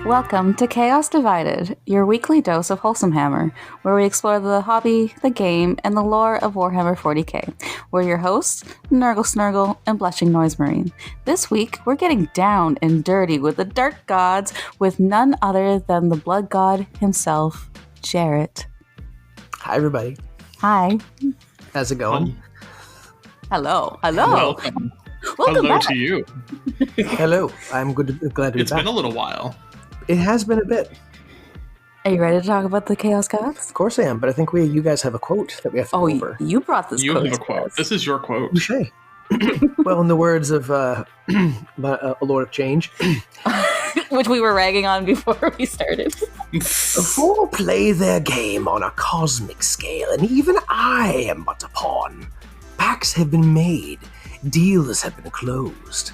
Welcome to Chaos Divided, your weekly dose of Wholesome Hammer, where we explore the hobby, the game, and the lore of Warhammer 40k. We're your hosts, Nurgle Snurgle and Blushing Noise Marine. This week, we're getting down and dirty with the Dark Gods with none other than the Blood God himself, Jarrett. Hi, everybody. Hi. How's it going? Hello. Welcome Welcome Hello back. to you. Hello. I'm glad to be back. It's been a little while. It has been a bit. Are you ready to talk about the Chaos Gods? Of course I am, but I think you guys have a quote that we have to go over. You brought this You quote have a to quote. us. This is your quote. Touche. Well, in the words of a Lord of Change, Which we were ragging on before we started. four play their game on a cosmic scale, and even I am but a pawn. Pacts have been made. Deals have been closed.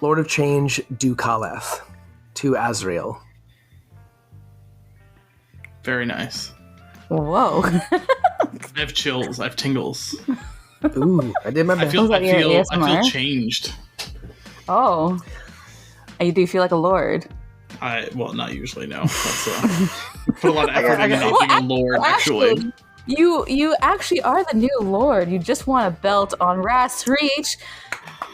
Lord of Change, do Kaleth to Azrael. Very nice. Whoa. I have chills. I have tingles. Ooh, I did my I best. feel that your I ASMR? feel changed. Oh. Do you feel like a lord? Well, not usually, no. That's, put a lot of effort into not being a lord, actually. You actually are the new lord. You just won a belt on Rast Reach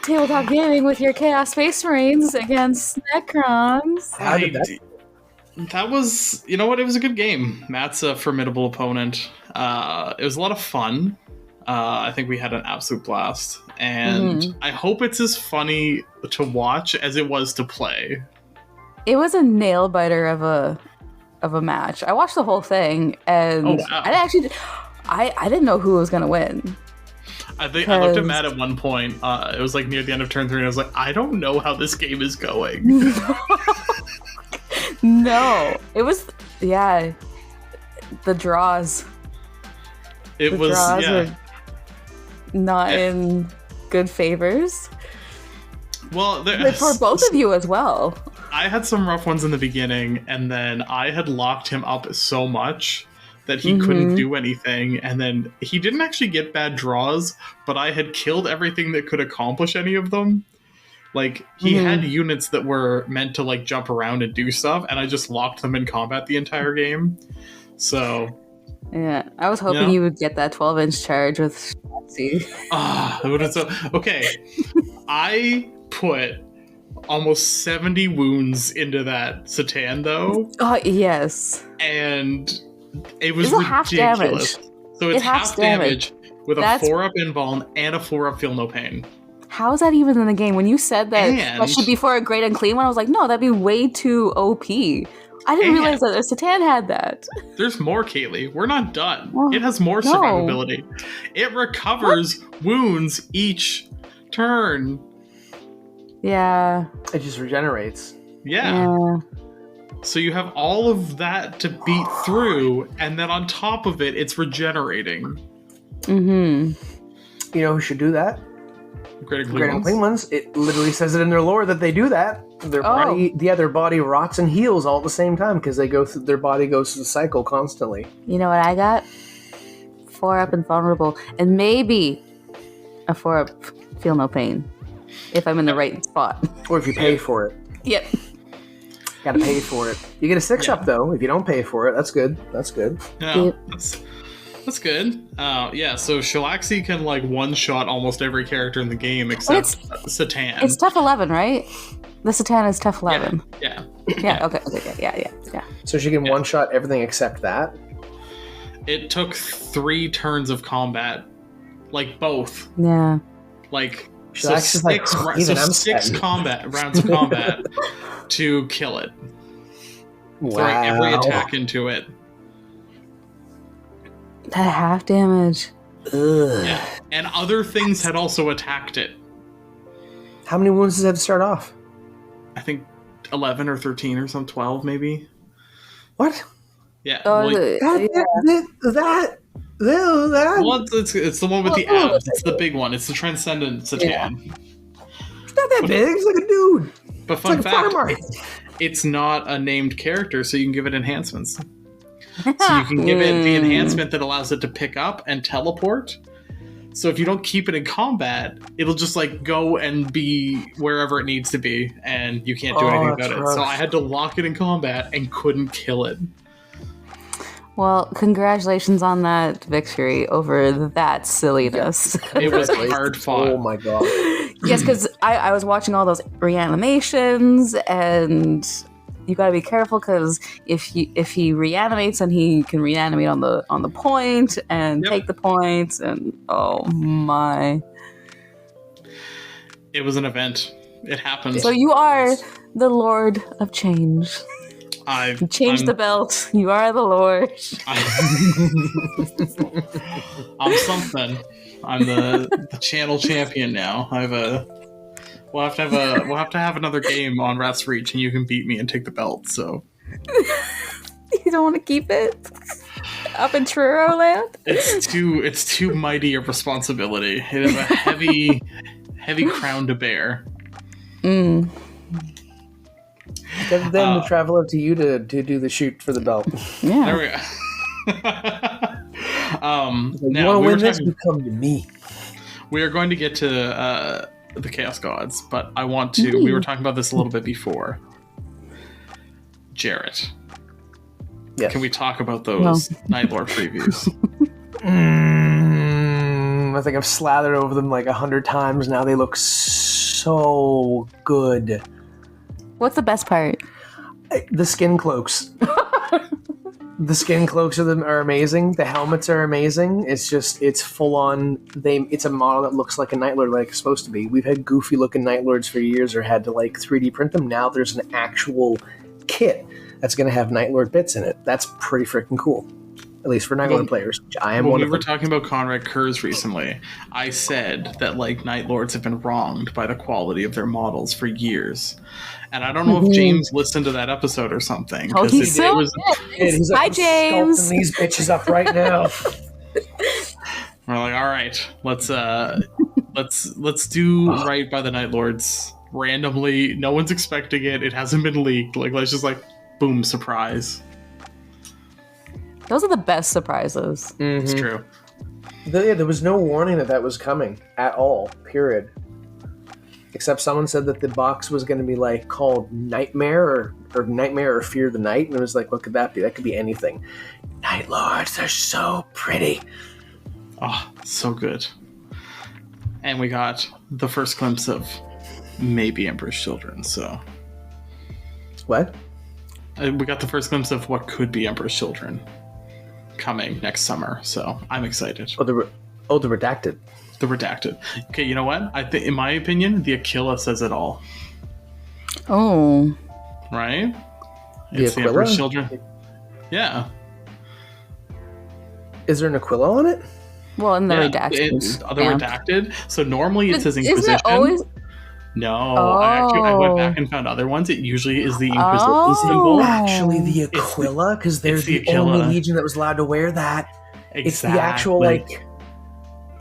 Tabletop Gaming with your Chaos Space Marines against Necrons. How did that? That was, you know what, it was a good game. Matt's a formidable opponent. It was a lot of fun. I think we had an absolute blast. And I hope it's as funny to watch as it was to play. It was a nail biter of a match. I watched the whole thing, and Oh, wow. I didn't know who was gonna win. I think I looked at Matt at one point. It was like near the end of turn 3, and I was like, I don't know how this game is going. No, it was the draws. It The was draws were not Yeah. in good favors. Well, But for both of you as well. I had some rough ones in the beginning, and then I had locked him up so much that he couldn't do anything, and then he didn't actually get bad draws, but I had killed everything that could accomplish any of them. Like, he had units that were meant to, like, jump around and do stuff, and I just locked them in combat the entire game. So, Yeah, I was hoping Yeah. you would get that 12-inch charge with Shotzi. it would have so... Okay, I put almost 70 wounds into that Satan, though, Oh, yes. and it was It's a half ridiculous. damage. So it's It half half damage with That's- a 4-up invuln and a 4-up feel no pain. How is that even in the game? When you said that And- that should be for a great and clean one, I was like, no, that'd be way too OP. I didn't And- realize that Satan had that. There's more, Kaylee. We're not done. Well, It has more no. survivability. It recovers wounds each turn. Yeah. It just regenerates. Yeah. So you have all of that to beat through, and then on top of it, it's regenerating. Mm-hmm. You know who should do that? Great Great and Clean Ones. It literally says it in their lore that they do that. Their body rots and heals all at the same time because their body goes through the cycle constantly. You know what I got? 4-up and vulnerable. And maybe a 4-up feel no pain. If I'm in the right spot. Or if you pay for it. Yep. Gotta pay for it. You get a 6-up though. If you don't pay for it, that's good. That's good. Yeah, Yep. that's good. So Shalaxi can like one-shot almost every character in the game except Satan. It's tough 11, right? The Satan is tough 11. Yeah. Yeah, okay. Yeah. So she can one-shot everything except that. It took 3 turns of combat. Like both. Yeah. Like So that's just like, even I'm six sweating. rounds of combat to kill it. Throwing every attack into it. That half damage. Ugh. Yeah. And other things had also attacked it. How many wounds does it have to start off? I think 11 or 13 or some 12 maybe. What? Yeah. Oh, That. Well, it's the one with the abs. It's the big one. It's the Transcendent Satan. It's not that big. It's like a dude. But It's fun like a fact, farmer. it's not a named character, so you can give it enhancements. So you can give it the enhancement that allows it to pick up and teleport. So if you don't keep it in combat, it'll just like go and be wherever it needs to be, and you can't do anything about it. So I had to lock it in combat and couldn't kill it. Well, congratulations on that victory over that silliness. It was hard fought. Oh my god. Yes, because I was watching all those reanimations, and you got to be careful because if he reanimates, and he can reanimate on the point and take the points, and oh my, it was an event. It happened. So you are the Lord of Change. You changed the belt. You are the Lord. I'm something. I'm the channel champion now. We'll have to have another game on Wrath's Reach, and you can beat me and take the belt. So you don't want to keep it up in Truro land? It's too mighty a responsibility. It is a heavy crown to bear. Get them to travel up to you to do the shoot for the belt. Yeah. There we go. You want to win this? You come to me. We are going to get to the Chaos Gods, but I want to. We were talking about this a little bit before. Jarrett. Yes. Can we talk about those Night Lord previews? I think I've slathered over them like 100 times now. They look so good. What's the best part? The skin cloaks. The skin cloaks are amazing. The helmets are amazing. It's full on. It's a model that looks like a Night Lord, like it's supposed to be. We've had goofy looking Night Lords for years, or had to like 3D print them. Now there's an actual kit that's going to have Night Lord bits in it. That's pretty freaking cool. At least for Night Lord players, which I am one of them. When we were talking about Conrad Kurz recently, I said that like Night Lords have been wronged by the quality of their models for years. And I don't know if James listened to that episode or something. Oh, he's so good. He's Hi, like, James. Sculpting these bitches up right now. We're like, all right, let's do right by the Night Lords randomly. No one's expecting it. It hasn't been leaked. Like, let's just like, boom, surprise. Those are the best surprises. Mm-hmm. It's true. There was no warning that was coming at all. Period. Except someone said that the box was going to be like called Nightmare or Nightmare or Fear the Night, and it was like, what could that be? That could be anything. Night Lords are so pretty. Oh, so good. And we got the first glimpse of maybe Emperor's Children. So what? We got the first glimpse of what could be Emperor's Children coming next summer. So I'm excited. The Redacted. The Redacted. Okay, you know what? I think, in my opinion, the Aquila says it all. Oh. Right? The It's the Emperor's Children. Yeah. Is there an Aquila on it? Well, in the Redacted. Redacted. So normally it says Inquisition. Isn't it always... No, I went back and found other ones. It usually is the Inquisition symbol. Actually the Aquila? Because they're the only legion that was allowed to wear that. Exactly. It's the actual, like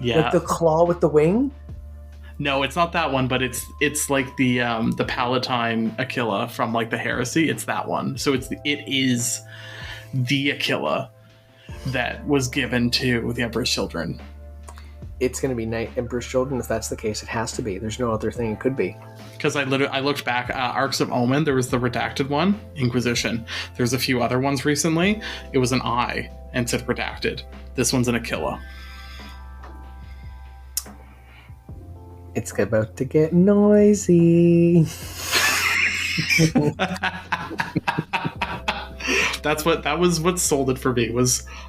the claw with the wing? No, it's not that one, but it's like the Palatine Aquila from like the Heresy. It's that one. So it is the Aquila that was given to the Emperor's Children. It's going to be Emperor's Children. If that's the case, it has to be. There's no other thing it could be. Because I looked back, Arcs of Omen, there was the Redacted one, Inquisition. There's a few other ones recently. It was an I and said Redacted. This one's an Aquila. It's about to get noisy. That was what sold it for me.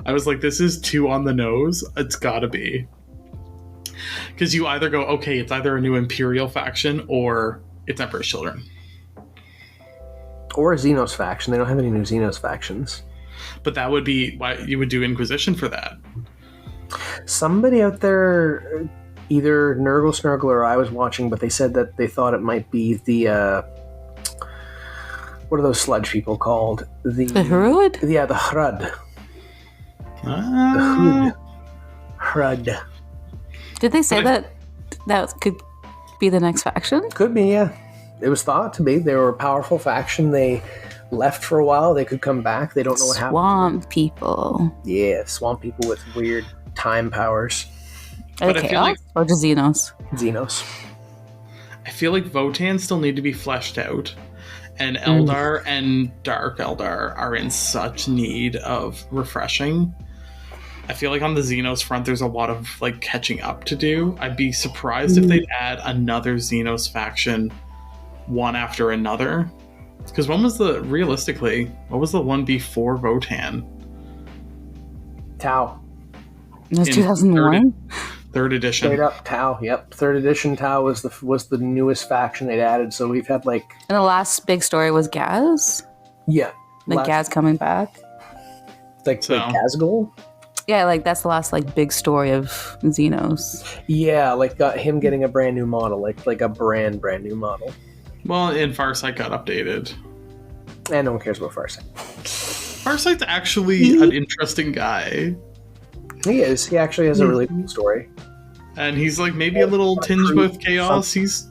I was like, this is too on the nose. It's gotta be. Because you either go, okay, it's either a new Imperial faction or it's Emperor's Children. Or a Xenos faction. They don't have any new Xenos factions. But that would be why you would do Inquisition for that. Somebody out there, either Nurgle Snurgle or I was watching, but they said that they thought it might be the what are those sludge people called? The Hrud? Yeah, the Hrud. The Hrud. Did they say that could be the next faction? Could be, yeah. It was thought to be. They were a powerful faction. They left for a while. They could come back. They don't know what happened. Swamp people. Yeah, swamp people with weird time powers. Are But they I feel like Chaos or just Xenos? Xenos. I feel like Votan still need to be fleshed out, and Eldar and Dark Eldar are in such need of refreshing. I feel like on the Xenos front, there's a lot of like catching up to do. I'd be surprised if they'd add another Xenos faction one after another. Because what was the one before Votan? Tau. It was 2001? Third edition. Straight up Tau. Yep. 3rd edition Tau was the newest faction they'd added. So we've had like. And the last big story was Gaz? Yeah. Like Gaz coming back? Like Gazgul? Yeah, like that's the last like big story of Xenos. Yeah, like got him getting a brand new model, like a brand new model. Well, and Farsight got updated. And no one cares about Farsight. Farsight's actually an interesting guy. He is. He actually has a really cool story. And he's like maybe a little tinge with chaos. He's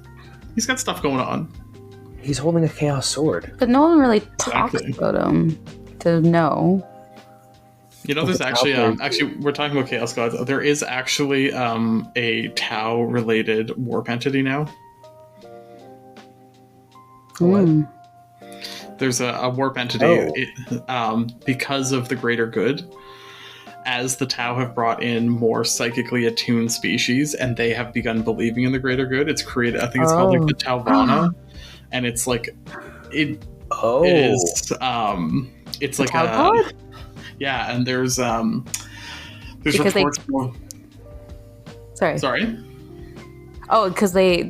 got stuff going on. He's holding a chaos sword. But no one really talks about him to know. You know, there's actually we're talking about Chaos Gods. There is actually a Tau related warp entity now. What? There's a warp entity because of the greater good. As the Tau have brought in more psychically attuned species, and they have begun believing in the greater good, it's created. I think it's called like the Tauvana, and it's like it is. It's like a god? Yeah, and there's because reports. Sorry. Oh, because they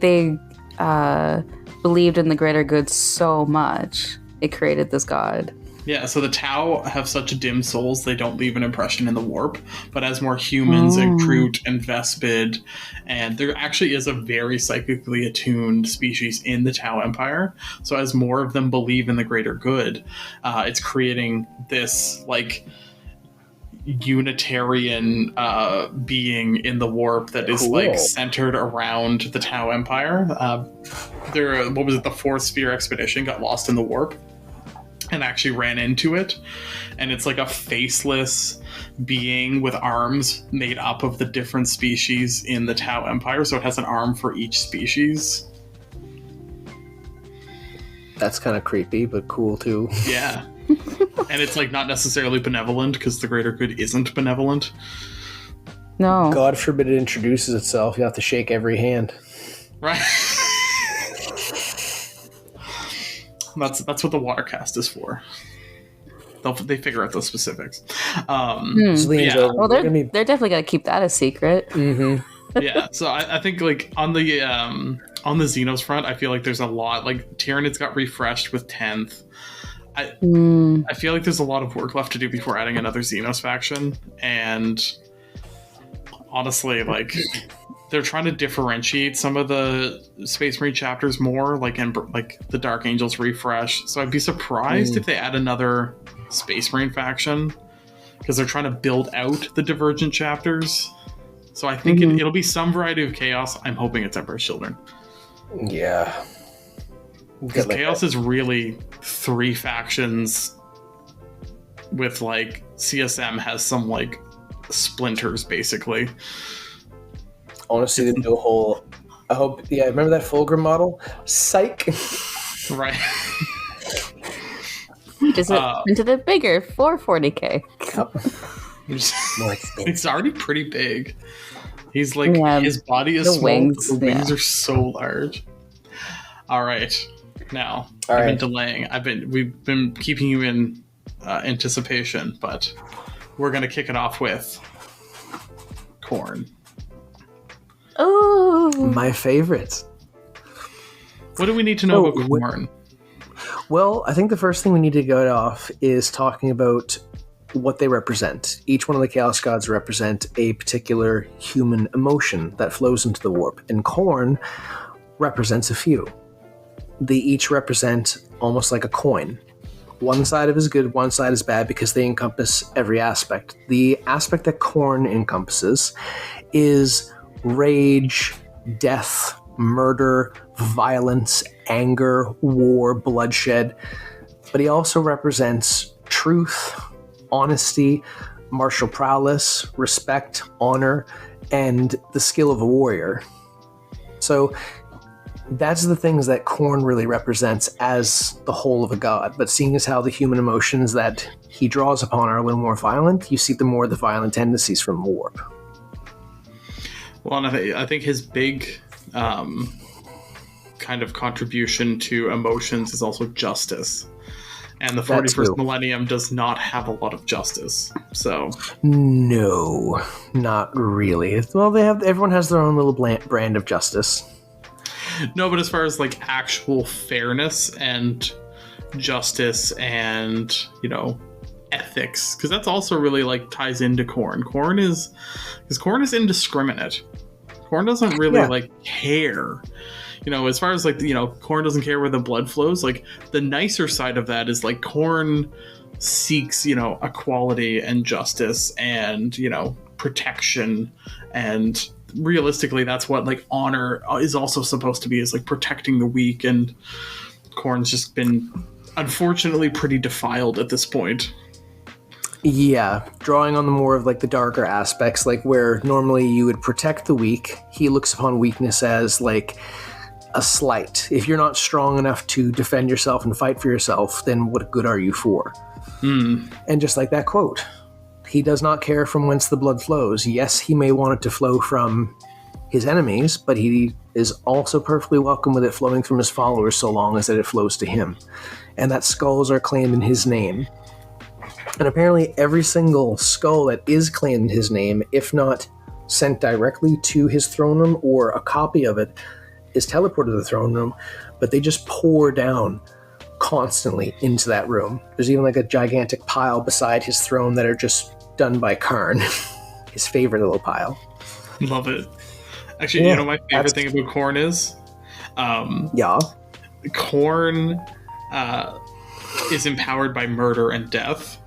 believed in the greater good so much, it created this god. Yeah, so the Tau have such dim souls, they don't leave an impression in the warp. But as more humans and Kroot and Vespid, and there actually is a very psychically attuned species in the Tau Empire. So as more of them believe in the greater good, it's creating this, like, Unitarian being in the warp that is like centered around the Tau Empire. The Fourth Sphere Expedition got lost in the warp and actually ran into it, and it's like a faceless being with arms made up of the different species in the Tau Empire, so it has an arm for each species. That's kind of creepy, but cool too. Yeah. And it's like not necessarily benevolent, because the greater good isn't benevolent. No. God forbid it introduces itself. You have to shake every hand. Right. That's what the watercast is for. They figure out those specifics. Well, they're definitely gonna keep that a secret. Mm-hmm. Yeah. So I think like on the Xenos front, I feel like there's a lot. Like Tyranids got refreshed with 10th. I feel like there's a lot of work left to do before adding another Xenos faction, and honestly, like they're trying to differentiate some of the Space Marine chapters more, like the Dark Angels refresh. So I'd be surprised if they add another Space Marine faction, because they're trying to build out the Divergent chapters. So I think it'll be some variety of Chaos. I'm hoping it's Emperor's Children. Yeah. Because Chaos is really 3 factions with like CSM has some like splinters basically. Honestly, they do a whole. I hope. Yeah, remember that Fulgrim model? Psych. Right. Just into the bigger 440k. It's already pretty big. He's like his body is small, wings, but the wings are so large. All right. Now, I've been delaying. We've been keeping you in anticipation, but we're gonna kick it off with Khorne. Oh, my favorite. What do we need to know about Khorne? Well, I think the first thing we need to go off is talking about what they represent. Each one of the Chaos Gods represent a particular human emotion that flows into the warp, and Khorne represents a few. They each represent almost like a coin. One side of it is good, one side is bad, because they encompass every aspect. The aspect that Khorne encompasses is rage, death, murder, violence, anger, war, bloodshed. But he also represents truth, honesty, martial prowess, respect, honor, and the skill of a warrior. So that's the things that Khorne really represents as the whole of a god. But seeing as how the human emotions that he draws upon are a little more violent, you see the violent tendencies from the warp. Well, and I think his big kind of contribution to emotions is also justice. And the 41st millennium does not have a lot of justice. So no, not really. Well, everyone has their own little brand of justice. No, but as far as like actual fairness and justice and, ethics, because that's also really like ties into Khorne. Khorne is indiscriminate. Khorne doesn't really care. As far as Khorne doesn't care where the blood flows. Like the nicer side of that is like Khorne seeks, equality and justice and, protection, and realistically that's what like honor is also supposed to be, is like protecting the weak, and Khorne's just been unfortunately pretty defiled at this point. Yeah, drawing on the more of like the darker aspects, like where normally you would protect the weak, he looks upon weakness as like a slight. If you're not strong enough to defend yourself and fight for yourself, then what good are you for? And just like that quote, he does not care from whence the blood flows. Yes, he may want it to flow from his enemies, but he is also perfectly welcome with it flowing from his followers so long as that it flows to him. And that skulls are claimed in his name. And apparently every single skull that is claimed in his name, if not sent directly to his throne room or a copy of it, is teleported to the throne room, but they just pour down constantly into that room. There's even like a gigantic pile beside his throne that are just done by Karn. His favorite little pile. Love it. Actually, my favorite thing about Khorne is Khorne is empowered by murder and death,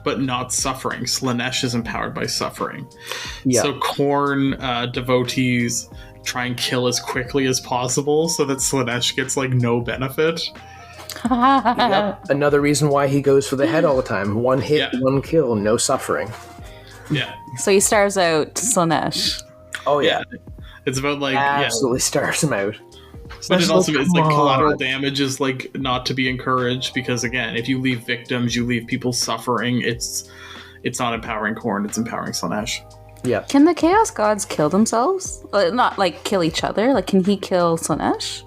but not suffering. Slaanesh is empowered by suffering. So Khorne devotees try and kill as quickly as possible so that Slaanesh gets like no benefit. Another reason why he goes for the head all the time. One hit, one kill, no suffering. Yeah. So he stars out Slaanesh. Oh yeah. It's about like absolutely stars him out. But it also is like collateral damage is like not to be encouraged, because again, if you leave victims, you leave people suffering. It's not empowering Khorne, it's empowering Slaanesh. Yeah. Can the Chaos Gods kill themselves? Not like kill each other. Like, can he kill Slaanesh?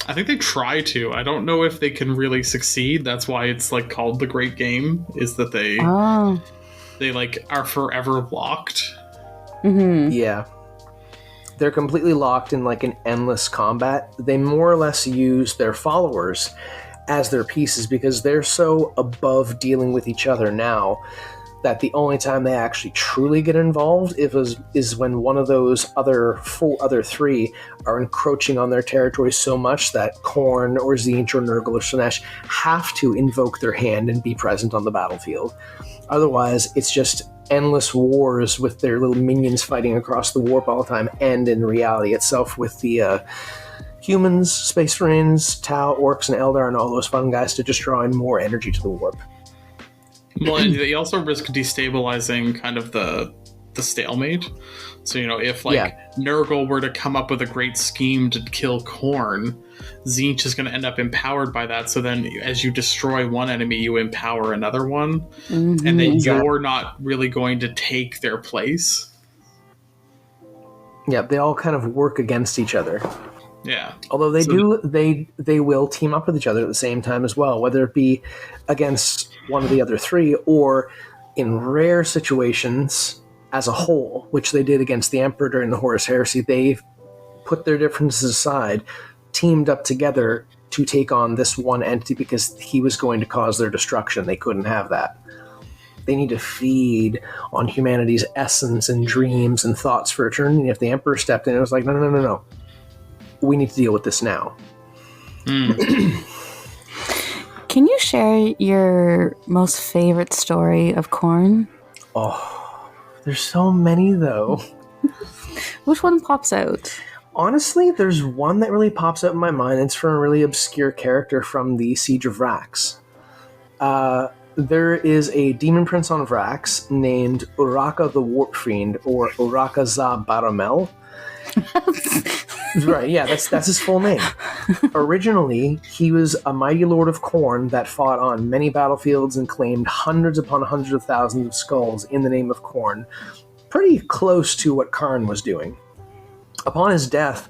I think they try to. I don't know if they can really succeed. That's why it's like called the Great Game. Is that they like are forever locked. Mm-hmm. Yeah. They're completely locked in like an endless combat. They more or less use their followers as their pieces because they're so above dealing with each other now that the only time they actually truly get involved is when one of those other three are encroaching on their territory so much that Khorne or Tzeentch or Nurgle or Slaanesh have to invoke their hand and be present on the battlefield. Otherwise, it's just endless wars with their little minions fighting across the warp all the time, and in reality itself with the humans, Space Marines, Tau, Orcs, and Eldar, and all those fun guys to just draw in more energy to the warp. Well, and they also risk destabilizing kind of the stalemate. So, if Nurgle were to come up with a great scheme to kill Khorne, Tzeentch is going to end up empowered by that. So then as you destroy one enemy, you empower another one. Mm-hmm. And then you're not really going to take their place. Yeah, they all kind of work against each other. Yeah. Although they will team up with each other at the same time as well, whether it be against one of the other three or in rare situations as a whole, which they did against the Emperor during the Horus Heresy. They put their differences aside, teamed up together to take on this one entity because he was going to cause their destruction. They couldn't have that. They need to feed on humanity's essence and dreams and thoughts for eternity. And if the Emperor stepped in, it was like, no. We need to deal with this now. Can you share your most favorite story of Khorne? Oh, there's so many, though. Which one pops out? Honestly, there's one that really pops out in my mind. It's from a really obscure character from the Siege of Rax. There is a demon prince on Vrax named Uraka the Warp Fiend, or Uraka za Baramel. Right, yeah, that's his full name. Originally, he was a mighty lord of Khorne that fought on many battlefields and claimed hundreds upon hundreds of thousands of skulls in the name of Khorne. Pretty close to what Karn was doing. Upon his death,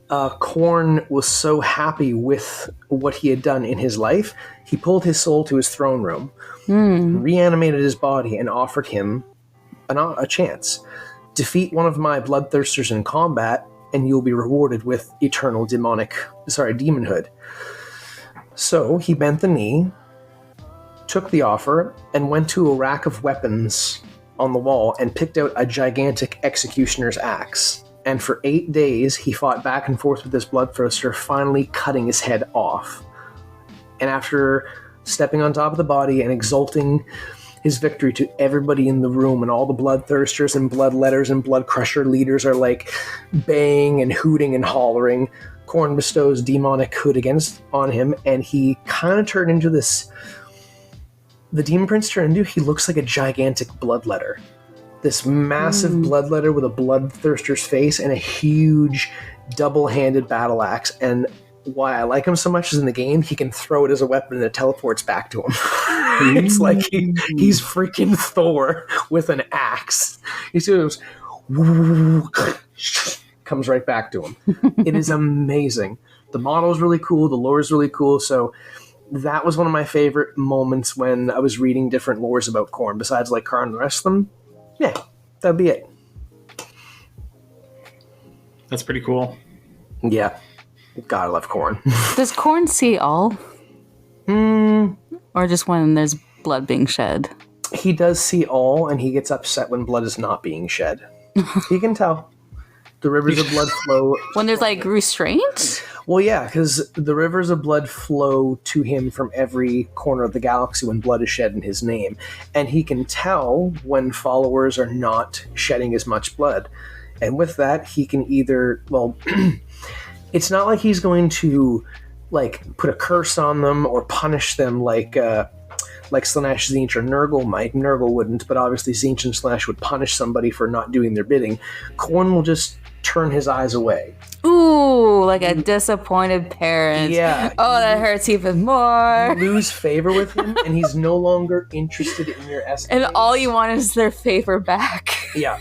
Khorne was so happy with what he had done in his life, he pulled his soul to his throne room, reanimated his body, and offered him a chance. Defeat one of my bloodthirsters in combat, and you'll be rewarded with eternal demonhood. So he bent the knee, took the offer, and went to a rack of weapons on the wall and picked out a gigantic executioner's axe. And for 8 days, he fought back and forth with this bloodthirster, finally cutting his head off. And after stepping on top of the body and exulting his victory to everybody in the room, and all the bloodthirsters and bloodletters and bloodcrusher leaders are like baying and hooting and hollering, Khorne bestows demonic hood on him, and he kind of turned into this... The demon prince turned into, he looks like a gigantic bloodletter. This massive bloodletter with a bloodthirster's face and a huge double-handed battle axe. And why I like him so much is in the game, he can throw it as a weapon and it teleports back to him. It's like he's freaking Thor with an axe. He goes, comes right back to him. It is amazing. The model is really cool. The lore is really cool. So that was one of my favorite moments when I was reading different lores about Khorne. Besides like Karn and the rest of them, yeah, that'd be it. That's pretty cool. Yeah. God, I love Khorne. Does Khorne see all? Or just when there's blood being shed? He does see all, and he gets upset when blood is not being shed. He can tell. The rivers of blood flow... When there's, like, restraint? Well, yeah, because the rivers of blood flow to him from every corner of the galaxy when blood is shed in his name. And he can tell when followers are not shedding as much blood. And with that, he can either... Well, it's not like he's going to, like, put a curse on them or punish them like Slaanesh, Tzeentch, or Nurgle might. Nurgle wouldn't, but obviously Tzeentch and Slaanesh would punish somebody for not doing their bidding. Khorne will just turn his eyes away. Ooh, like a disappointed parent. Yeah. Oh, that hurts even more. You lose favor with him, and he's no longer interested in your escapades. And all you want is their favor back. Yeah.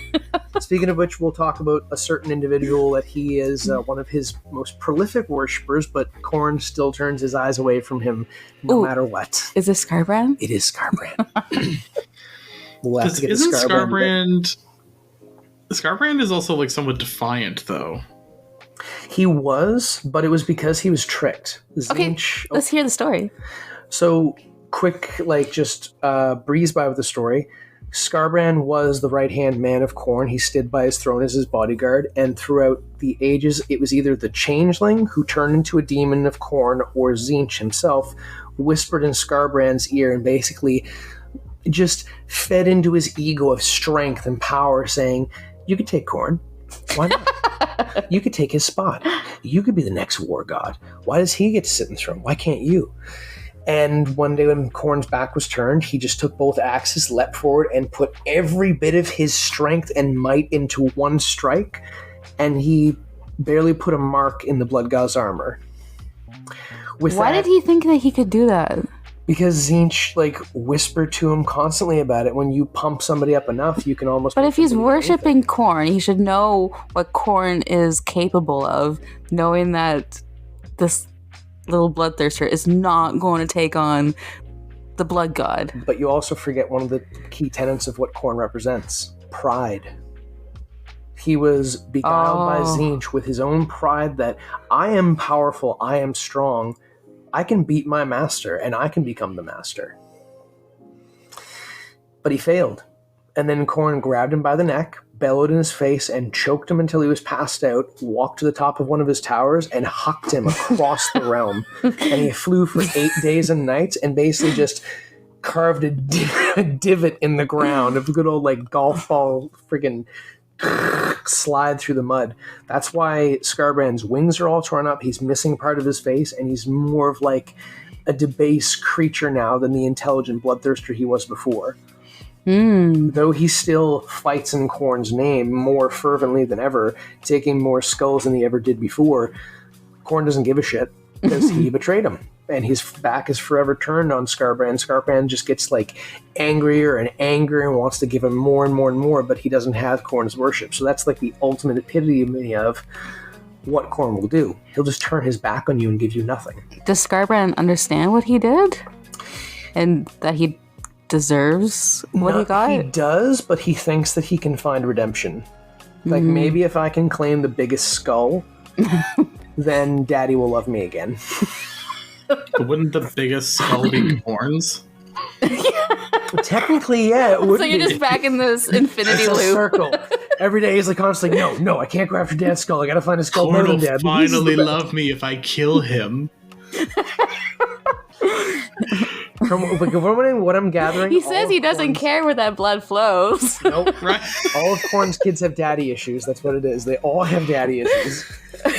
Speaking of which, we'll talk about a certain individual that he is one of his most prolific worshippers, but Khorne still turns his eyes away from him no matter what. Is this Scarbrand? It is Scarbrand. We'll have to get Isn't Scarbrand. Scarbrand is also like somewhat defiant, though. He was, but it was because he was tricked. Okay, let's hear the story. So, quick, like, just breeze by with the story. Scarbrand was the right-hand man of Khorne. He stood by his throne as his bodyguard, and throughout the ages, it was either the Changeling, who turned into a demon of Khorne, or Tzeentch himself, whispered in Scarbrand's ear and basically just fed into his ego of strength and power, saying, you could take Khorne. Why not? You could take his spot. You could be the next war god. Why does he get to sit in the throne? Why can't you? And one day when Khorne's back was turned, he just took both axes, leapt forward, and put every bit of his strength and might into one strike, and he barely put a mark in the BloodGod's armor. Why did he think that he could do that? Because Tzeentch, like, whispered to him constantly about it. When you pump somebody up enough, you can almost... But if he's worshipping Khorne, he should know what Khorne is capable of, knowing that this little bloodthirster is not going to take on the blood god. But you also forget one of the key tenets of what Khorne represents. Pride. He was beguiled by Tzeentch with his own pride that I am powerful, I am strong, I can beat my master, and I can become the master. But he failed. And then Khorne grabbed him by the neck, bellowed in his face, and choked him until he was passed out, walked to the top of one of his towers, and hucked him across the realm. And he flew for 8 days and nights, and basically just carved a divot in the ground, a good old, like, golf ball friggin' slide through the mud. That's why Scarbrand's wings are all torn up. He's missing part of his face, and he's more of like a debased creature now than the intelligent bloodthirster he was before. Though he still fights in Khorne's name more fervently than ever, taking more skulls than he ever did before, Khorne doesn't give a shit because he betrayed him. And his back is forever turned on Skarbrand. Skarbrand just gets like angrier and angrier and wants to give him more and more and more, but he doesn't have Khorne's worship. So that's like the ultimate epitome of what Khorne will do. He'll just turn his back on you and give you nothing. Does Skarbrand understand what he did? And that he deserves what he got? He does, but he thinks that he can find redemption. Like, maybe if I can claim the biggest skull, then Daddy will love me again. But wouldn't the biggest skull be Khorne's? Technically, yeah. It would So you're just back in this infinity it's a loop. circle. Every day he's like constantly, no, I can't go after Dad's skull. I gotta find a skull better Khorne than will Dad. finally love me if I kill him. From what I'm gathering, He says he doesn't care where that blood flows. Nope. Right? All of Khorne's kids have daddy issues. That's what it is. They all have daddy issues.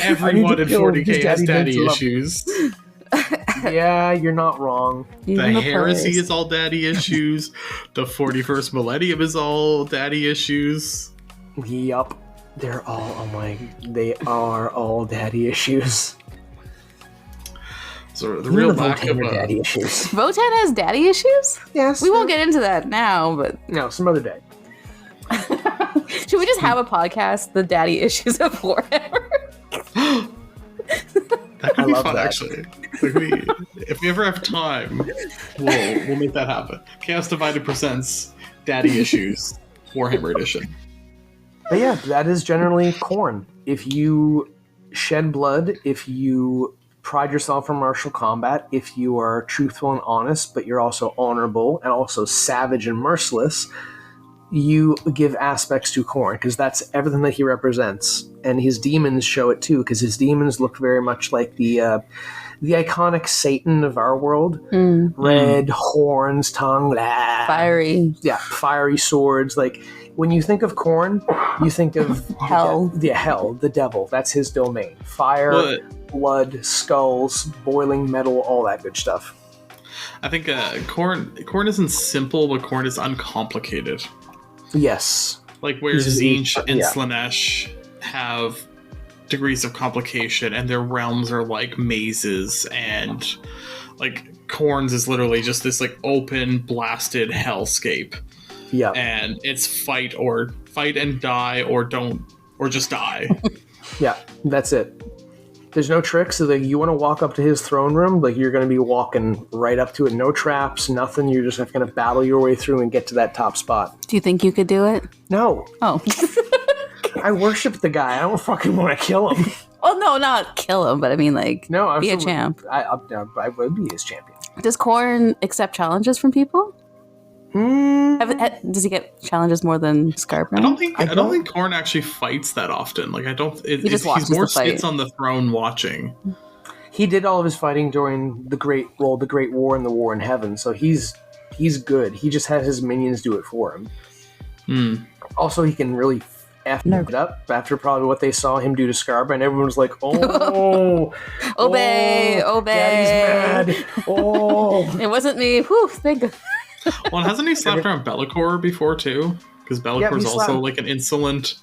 Everyone in kill him 40K because has Daddy daddy needs love. issues. Yeah, you're not wrong. The heresy is all daddy issues. The 41st millennium is all daddy issues. Yup. They're all, they are all daddy issues. So the Even real the lack of Votan are daddy issues. Votan has daddy issues? Yes. We won't get into that now, but No, some other day. should we just have a podcast, The Daddy Issues of Warhammer? That could I be love fun, that. actually. If we ever have time, we'll make that happen. Chaos Divided presents Daddy Issues Warhammer Edition. But yeah, that is generally Khorne. If you shed blood, if you pride yourself in martial combat, if you are truthful and honest, but you're also honorable and also savage and merciless, you give aspects to Khorne, because that's everything that he represents. And his demons show it too, because his demons look very much like the iconic Satan of our world. Red horns, tongue, blah. Fiery. Yeah, fiery swords. Like, when you think of Khorne, you think of Hell. Yeah, hell, the devil. That's his domain. Fire, blood, skulls, boiling metal, all that good stuff. I think Khorne isn't simple, but Khorne is uncomplicated. Yes. Like where Tzeentch and Slaanesh have degrees of complication, and their realms are like mazes, and like Khorne's is literally just this like open, blasted hellscape. Yeah. And it's fight and die, or don't, or just die. Yeah, that's it. There's no tricks. So like, you want to walk up to his throne room, like you're going to be walking right up to it. No traps, nothing. You're just going to battle your way through and get to that top spot. Do you think you could do it? No. Oh. I worship the guy. I don't fucking want to kill him. Well, no, not kill him, but I mean, like, No, be a absolutely. champ. I would be his champion. Does Khorne accept challenges from people? Does he get challenges more than Skarbrand? I don't think Khorne actually fights that often. Like just watches he's more the fight. sits on the throne watching. He did all of his fighting during the Great War and the War in Heaven, so he's good. He just has his minions do it for him. Also, he can really F it up after probably what they saw him do to Skarbrand. Everyone was like, oh, obey. Daddy's mad. Oh. It wasn't me. Whew, thank God. Well, hasn't he slapped around Be'lakor before too? Because Bellacor's also like an insolent,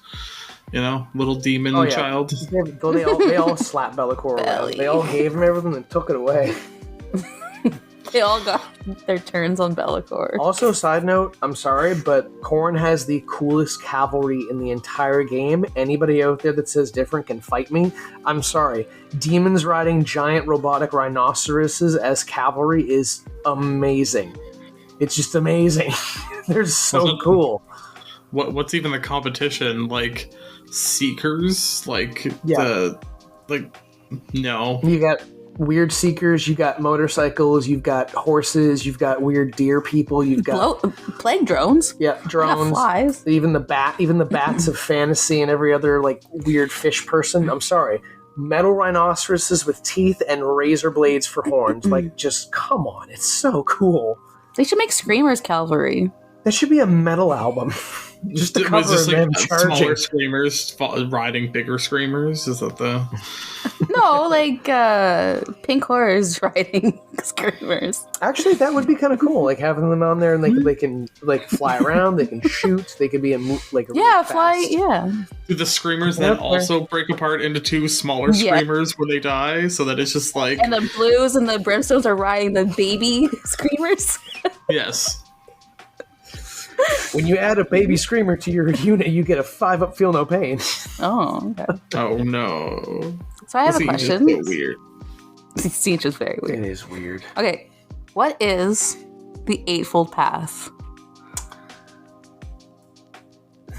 little demon child. They all slapped Be'lakor around. They all gave him everything and took it away. They all got their turns on Be'lakor. Also, side note, I'm sorry, but Khorne has the coolest cavalry in the entire game. Anybody out there that says different can fight me. I'm sorry. Demons riding giant robotic rhinoceroses as cavalry is amazing. It's just amazing. They're so cool. What's even the competition? Like Seekers? No. You got weird Seekers, you got motorcycles, you've got horses, you've got weird deer people, you've got plague drones. Yeah, drones. Flies. Even the bats of fantasy and every other like weird fish person. I'm sorry. Metal rhinoceroses with teeth and razor blades for horns. Like, just come on. It's so cool. They should make Screamer's cavalry. That should be a metal album. Just the It was cover just of them like charging. smaller screamers riding bigger screamers. Is that the? No, like pink horrors riding screamers. Actually, that would be kind of cool. Like having them on there, and they can like fly around. They can shoot. They could be like really Yeah, fast. fly. Yeah. Do the screamers then also break apart into two smaller screamers when they die? So that it's just like And the blues and the brimstones are riding the baby screamers. yes. When you add a baby screamer to your unit, you get a 5-up feel no pain. Oh, okay. Oh no. So I have a Siege is question. so weird. Siege is very weird. It is weird. Okay, what is the Eightfold Path?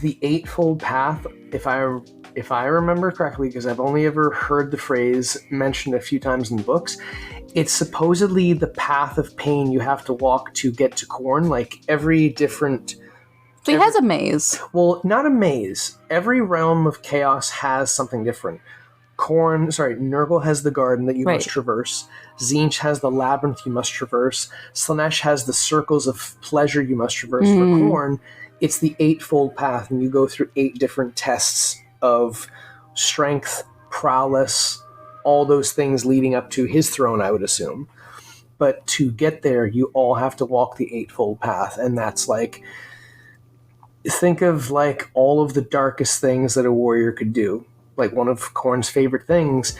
The Eightfold Path, if I remember correctly, because I've only ever heard the phrase mentioned a few times in books, it's supposedly the path of pain you have to walk to get to Khorne. Like every different... So he has a maze. Well, not a maze. Every realm of chaos has something different. Nurgle has the garden that you must traverse. Tzeentch has the labyrinth you must traverse. Slaanesh has the circles of pleasure you must traverse. For Khorne, it's the Eightfold Path, and you go through 8 different tests of strength, prowess, all those things leading up to his throne, I would assume. But to get there, you all have to walk the Eightfold Path, and that's like... Think of like all of the darkest things that a warrior could do. Like one of Khorne's favorite things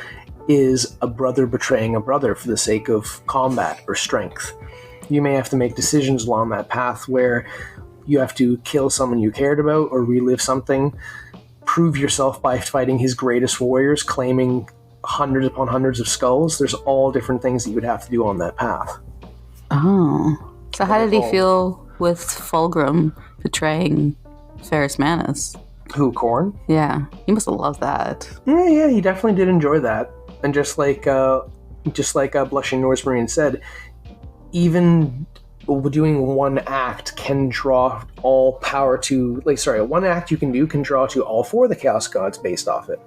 is a brother betraying a brother for the sake of combat or strength. You may have to make decisions along that path where you have to kill someone you cared about or relive something, prove yourself by fighting his greatest warriors, claiming hundreds upon hundreds of skulls. There's all different things that you would have to do on that path. Oh. So how did he feel with Fulgrim betraying Ferrus Manus? Who, Khorne? Yeah. He must have loved that. Yeah, he definitely did enjoy that. And just like Blushing Norse Marine said, even doing one act can draw all power to... one act you can do can draw to all 4 of the Chaos Gods based off it.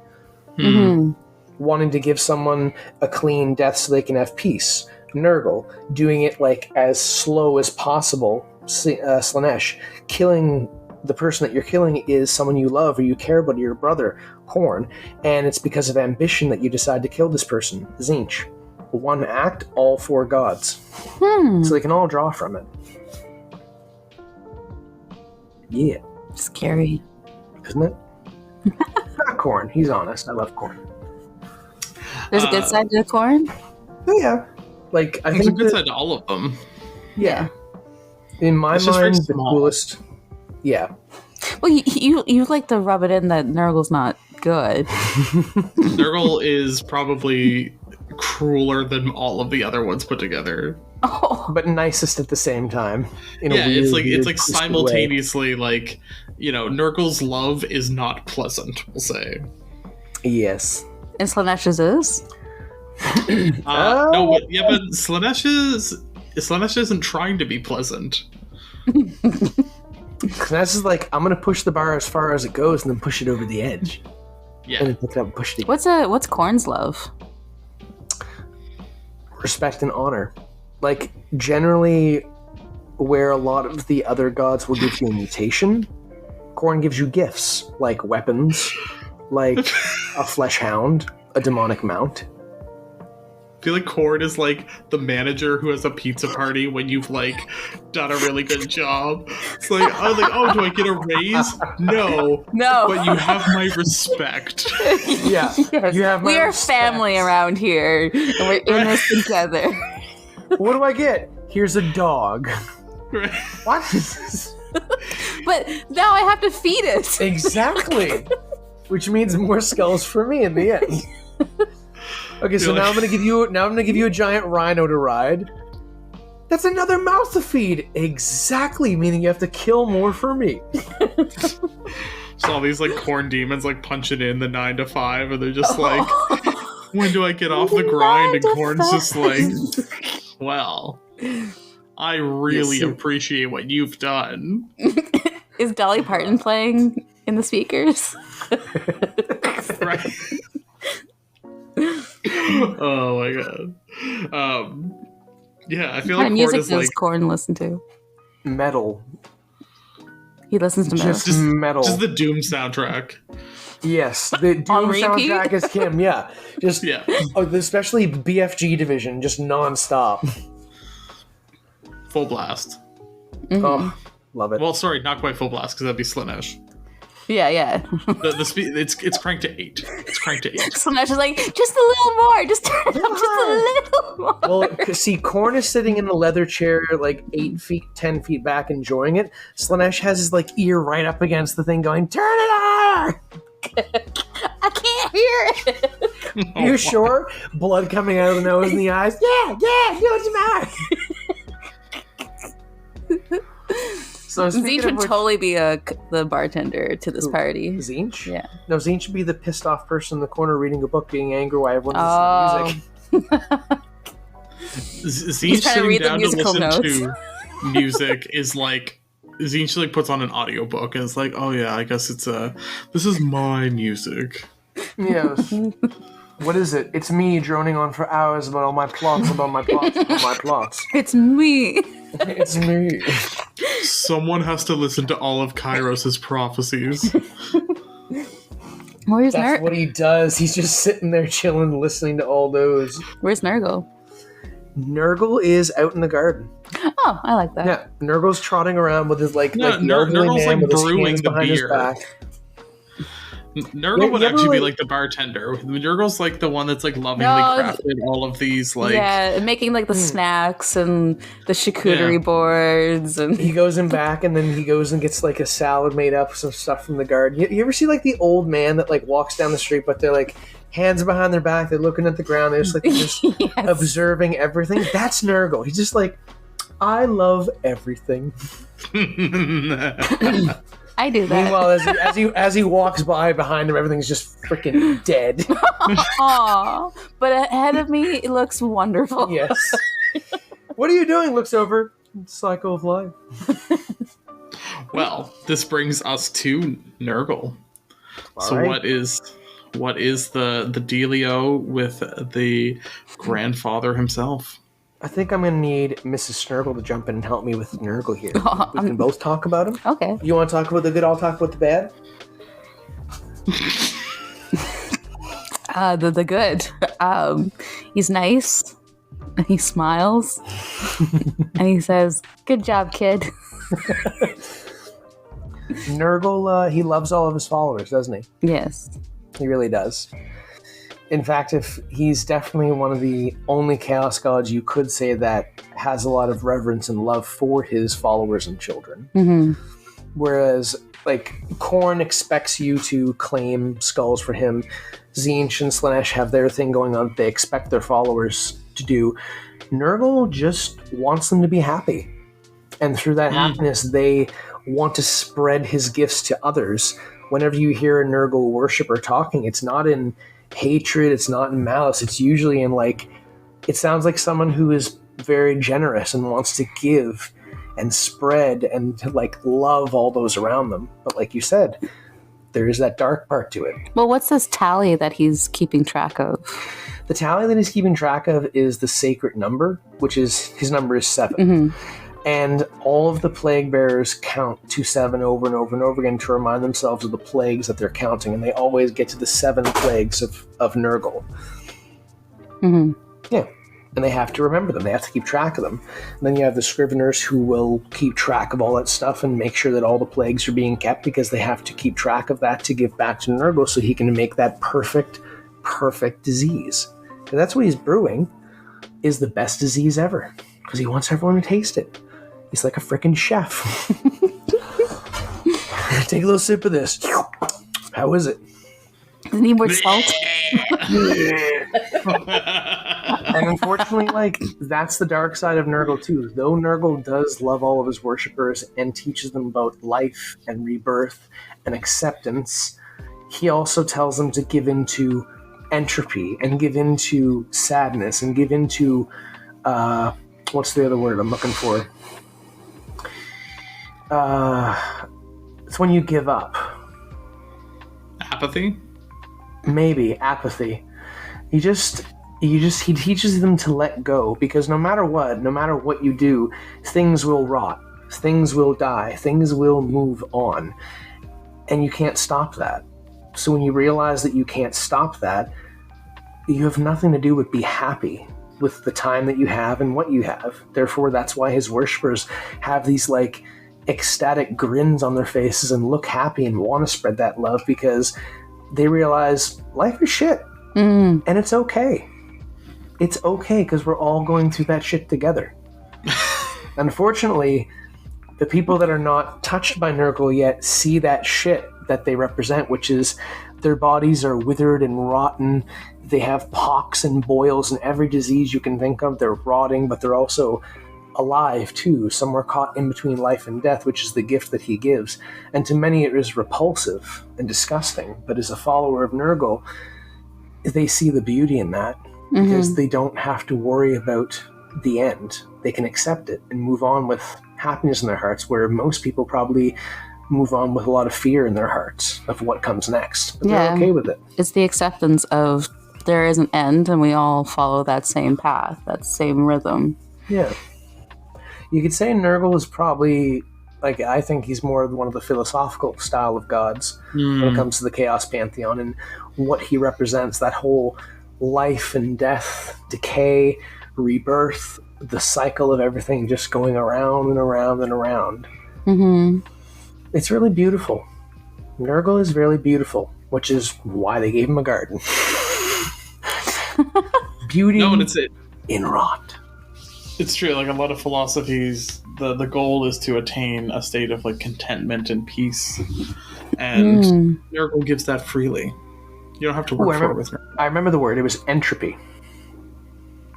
Wanting to give someone a clean death so they can have peace. Nurgle, doing it like as slow as possible. Slaanesh, killing the person that you're killing is someone you love or you care about, your brother. Khorne, and it's because of ambition that you decide to kill this person. Tzeentch, one act, all 4 gods. So they can all draw from it. Yeah. Scary. Isn't it? Not Khorne. He's honest. I love Khorne. There's a good side to Khorne? Oh, yeah. Like, I There's think a good side to all of them. Yeah. In my It's just very mind, the small. coolest... Yeah. Well, you like to rub it in that Nurgle's not good. Nurgle is probably crueler than all of the other ones put together. Oh. But nicest at the same time. In a Yeah, weird, it's like weird, twisted way. simultaneously like, Nurgle's love is not pleasant, we'll say. Yes. And Slaanesh's is? No, but Slaanesh isn't trying to be pleasant. That's just like, I'm going to push the bar as far as it goes and then push it over the edge. Yeah. And then pick it up and push it again. What's Khorne's love? Respect and honor. Like, generally, where a lot of the other gods will give you a mutation, Khorne gives you gifts, like weapons, like a flesh hound, a demonic mount. I feel like Khorne is like the manager who has a pizza party when you've done a really good job. It's like, oh, do I get a raise? No. But you have my respect. Yeah. Yes. You have my we are respect. family around here, and we're in this together. What do I get? Here's a dog. Right. What? But now I have to feed it. Exactly. Which means more skulls for me in the end. Okay, so now I'm gonna give you a giant rhino to ride. That's another mouth to feed. Exactly, meaning you have to kill more for me. So all these Khorne demons punching in the 9 to 5, and they're just like, when do I get off the grind? And Khorne's just like, well, I really appreciate what you've done. Is Dolly Parton playing in the speakers? Right. Oh my god. Yeah, I feel What like kind of Khorne music is does Khorne listen to? Metal. He listens to metal. Just metal. Just the Doom soundtrack. Yes, the Doom On repeat? soundtrack is him. Yeah, just Yeah. Especially BFG Division, just nonstop. Full blast. Oh, love it. Well, sorry, not quite full blast because that'd be Slanesh. Yeah. The speed it's cranked to 8. It's cranked to 8. Slanesh is like, just a little more. Just turn it up just a little more. Well, see, Korn is sitting in the leather chair, like 8 feet, 10 feet back, enjoying it. Slanesh has his like ear right up against the thing, going, "Turn it on!" I can't hear it. You sure? Blood coming out of the nose and the eyes. Yeah, do what you So Zinch speaking would of which, totally be the bartender to this party. Zinch? Yeah. No, Zinch should be the pissed off person in the corner reading a book, being angry why everyone's listening to music. Zine trying to read the sitting down to musical listen notes. to music is like Zine like puts on an audiobook and it's like, oh yeah, I guess it's this is my music. Yes. What is it? It's me droning on for hours about all my plots, about my plots, about my plots. It's me. It's me. Someone has to listen to all of Kairos's prophecies. Where's That's what he does. He's just sitting there chilling, listening to all those. Where's Nurgle? Nurgle is out in the garden. Oh, I like that. Yeah, Nurgle's trotting around with his like elderly Nurgle's man like with his brewing hands the behind his beer. back. Nurgle would you ever, actually be like- like the bartender. Nurgle's like the one that's like lovingly No, crafted all of these like yeah, making like the snacks and the charcuterie Yeah. boards and He goes in back and then he goes and gets like a salad made up, some stuff from the garden. You ever see like the old man that like walks down the street, but they're like hands behind their back, they're looking at the ground, they're just Yes. observing everything? That's Nurgle. He's just like, I love everything. I do that. Meanwhile, as he walks by, behind him, everything's just freaking dead. Aw, but ahead of me, it looks wonderful. Yes. What are you doing? Looks over. Cycle of life. Well, this brings us to Nurgle. So right. what is the dealio with the grandfather himself? I think I'm going to need Mrs. Snurgle to jump in and help me with Nurgle here. Oh, We can both talk about him. Okay. You want to talk about the good, I'll talk about the bad? The good. He's nice. And he smiles. And he says, "Good job, kid." Nurgle, he loves all of his followers, doesn't he? Yes. He really does. In fact, if he's definitely one of the only Chaos Gods you could say that has a lot of reverence and love for his followers and children. Mm-hmm. Whereas, like, Korn expects you to claim skulls for him. Zinch and Slanesh have their thing going on that they expect their followers to do. Nurgle just wants them to be happy. And through that happiness, they want to spread his gifts to others. Whenever you hear a Nurgle worshiper talking, it's not in hatred, it's not in malice, it's usually in like, it sounds like someone who is very generous and wants to give and spread and to like love all those around them. But like you said, there is that dark part to it. Well, what's this tally that he's keeping track of? The tally that he's keeping track of is the sacred number, which is, his number is 7. Mm-hmm. And all of the plague bearers count to 7 over and over and over again to remind themselves of the plagues that they're counting, and they always get to the 7 plagues of Nurgle. Mm-hmm. Yeah, and they have to remember them. They have to keep track of them. And then you have the scriveners who will keep track of all that stuff and make sure that all the plagues are being kept, because they have to keep track of that to give back to Nurgle so he can make that perfect disease. And that's what he's brewing, is the best disease ever, because he wants everyone to taste it. He's like a freaking chef. Take a little sip of this. How is it? Doesn't he need salt? And unfortunately, like, that's the dark side of Nurgle too. Though Nurgle does love all of his worshippers and teaches them about life and rebirth and acceptance, he also tells them to give into entropy and give into sadness and give into what's the other word I'm looking for? It's when you give up. Apathy? Maybe apathy. He teaches them to let go, because no matter what you do, things will rot. Things will die. Things will move on. And you can't stop that. So when you realize that you can't stop that, you have nothing to do but be happy with the time that you have and what you have. Therefore, that's why his worshippers have these like ecstatic grins on their faces and look happy and want to spread that love, because they realize life is shit. And it's okay. It's okay, because we're all going through that shit together. Unfortunately, the people that are not touched by Nurgle yet see that shit that they represent, which is their bodies are withered and rotten. They have pox and boils and every disease you can think of. They're rotting, but they're also alive too. Some are caught in between life and death, which is the gift that he gives. And to many it is repulsive and disgusting. But as a follower of Nurgle, they see the beauty in that, because they don't have to worry about the end. They can accept it and move on with happiness in their hearts, where most people probably move on with a lot of fear in their hearts of what comes next. But they're okay with it. It's the acceptance of there is an end and we all follow that same path, that same rhythm. Yeah. You could say Nurgle is probably, like, I think he's more one of the philosophical style of gods when it comes to the Chaos Pantheon and what he represents, that whole life and death, decay, rebirth, the cycle of everything just going around and around and around. It's really beautiful. Nurgle is really beautiful, which is why they gave him a garden. Beauty in rot. It's true. Like a lot of philosophies, the goal is to attain a state of like contentment and peace, and Nurgle gives that freely. You don't have to work for it with Nurgle. I remember the word. It was entropy.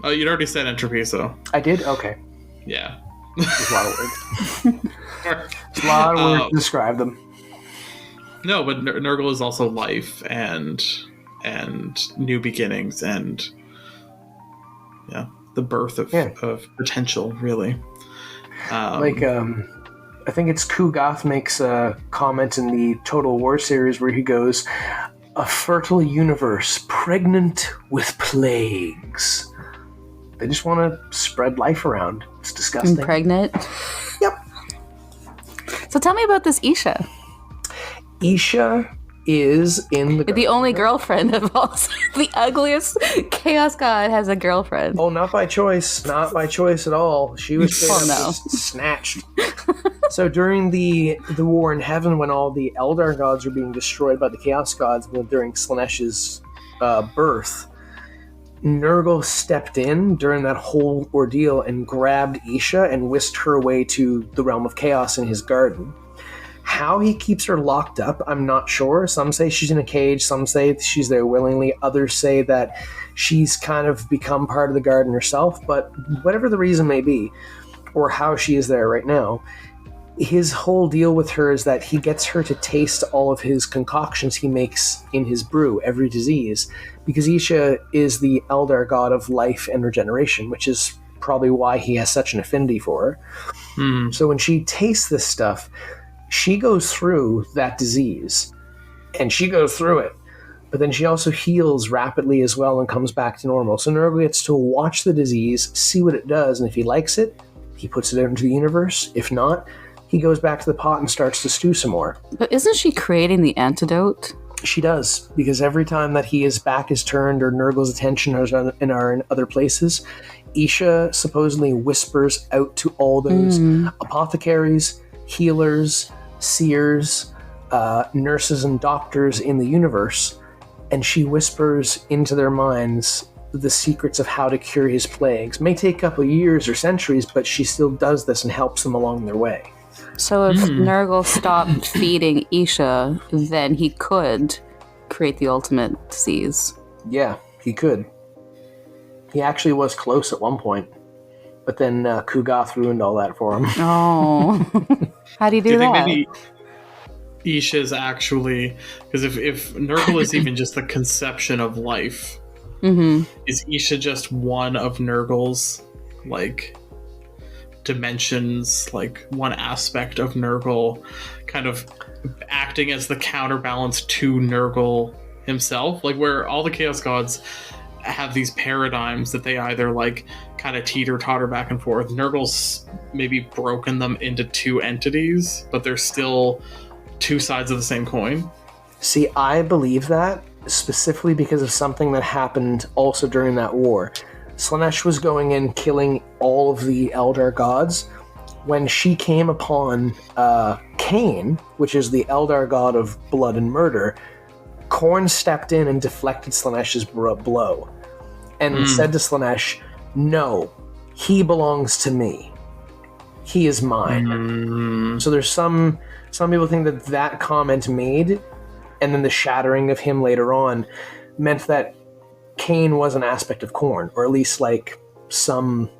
Oh, you'd already said entropy, so I did. Okay. Yeah. There's a lot of words. There's a lot of words to describe them. No, but Nurgle is also life and new beginnings and the birth of potential, really. I think it's Kugoth makes a comment in the Total War series where he goes, "A fertile universe pregnant with plagues." They just want to spread life around. It's disgusting. Impregnate? Yep. So tell me about this Isha. Isha is in the only girlfriend of all. The ugliest Chaos God has a girlfriend. Oh, not by choice. Not by choice at all. She was snatched. So during the war in heaven, when all the Eldar gods were being destroyed by the Chaos gods during Slaanesh's birth, Nurgle stepped in during that whole ordeal and grabbed Isha and whisked her away to the realm of chaos in his garden. How he keeps her locked up, I'm not sure. Some say she's in a cage, some say she's there willingly, others say that she's kind of become part of the garden herself, but whatever the reason may be, or how she is there right now, his whole deal with her is that he gets her to taste all of his concoctions he makes in his brew, every disease, because Isha is the Eldar god of life and regeneration, which is probably why he has such an affinity for her. So when she tastes this stuff, she goes through that disease, and she goes through it, but then she also heals rapidly as well and comes back to normal. So Nurgle gets to watch the disease, see what it does, and if he likes it, he puts it out into the universe. If not, he goes back to the pot and starts to stew some more. But isn't she creating the antidote? She does, because every time that his back is turned or Nurgle's attention are in other places, Isha supposedly whispers out to all those apothecaries, healers, seers, nurses and doctors in the universe, and she whispers into their minds the secrets of how to cure his plagues. May take a couple of years or centuries, but she still does this and helps them along their way. So if Nurgle stopped feeding Isha, then he could create the ultimate disease. Yeah, he could. He actually was close at one point, but then Kugoth ruined all that for him. Oh. How do you do that? Do you think maybe Isha's actually... Because if Nurgle is even just the conception of life, is Isha just one of Nurgle's, like, dimensions, like one aspect of Nurgle kind of acting as the counterbalance to Nurgle himself? Like, where all the Chaos Gods have these paradigms that they either like kind of teeter-totter back and forth. Nurgle's maybe broken them into two entities, but they're still two sides of the same coin. See, I believe that specifically because of something that happened also during that war. Slaanesh was going in killing all of the Eldar gods. When she came upon Cain, which is the Eldar god of blood and murder, Khorne stepped in and deflected Slaanesh's blow and said to Slaanesh, "No, he belongs to me. He is mine." So there's some people think that comment made, and then the shattering of him later on, meant that Cain was an aspect of Khorne, or at least like some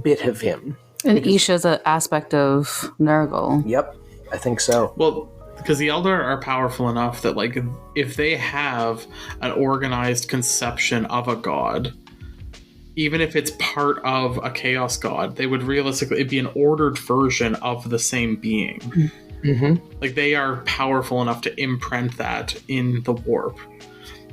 bit of him. And Isha's an aspect of Nurgle. Yep, I think so. Well, because the Eldar are powerful enough that, like, if they have an organized conception of a god, even if it's part of a chaos god, they would realistically it'd be an ordered version of the same being. Mm-hmm. Like, they are powerful enough to imprint that in the warp.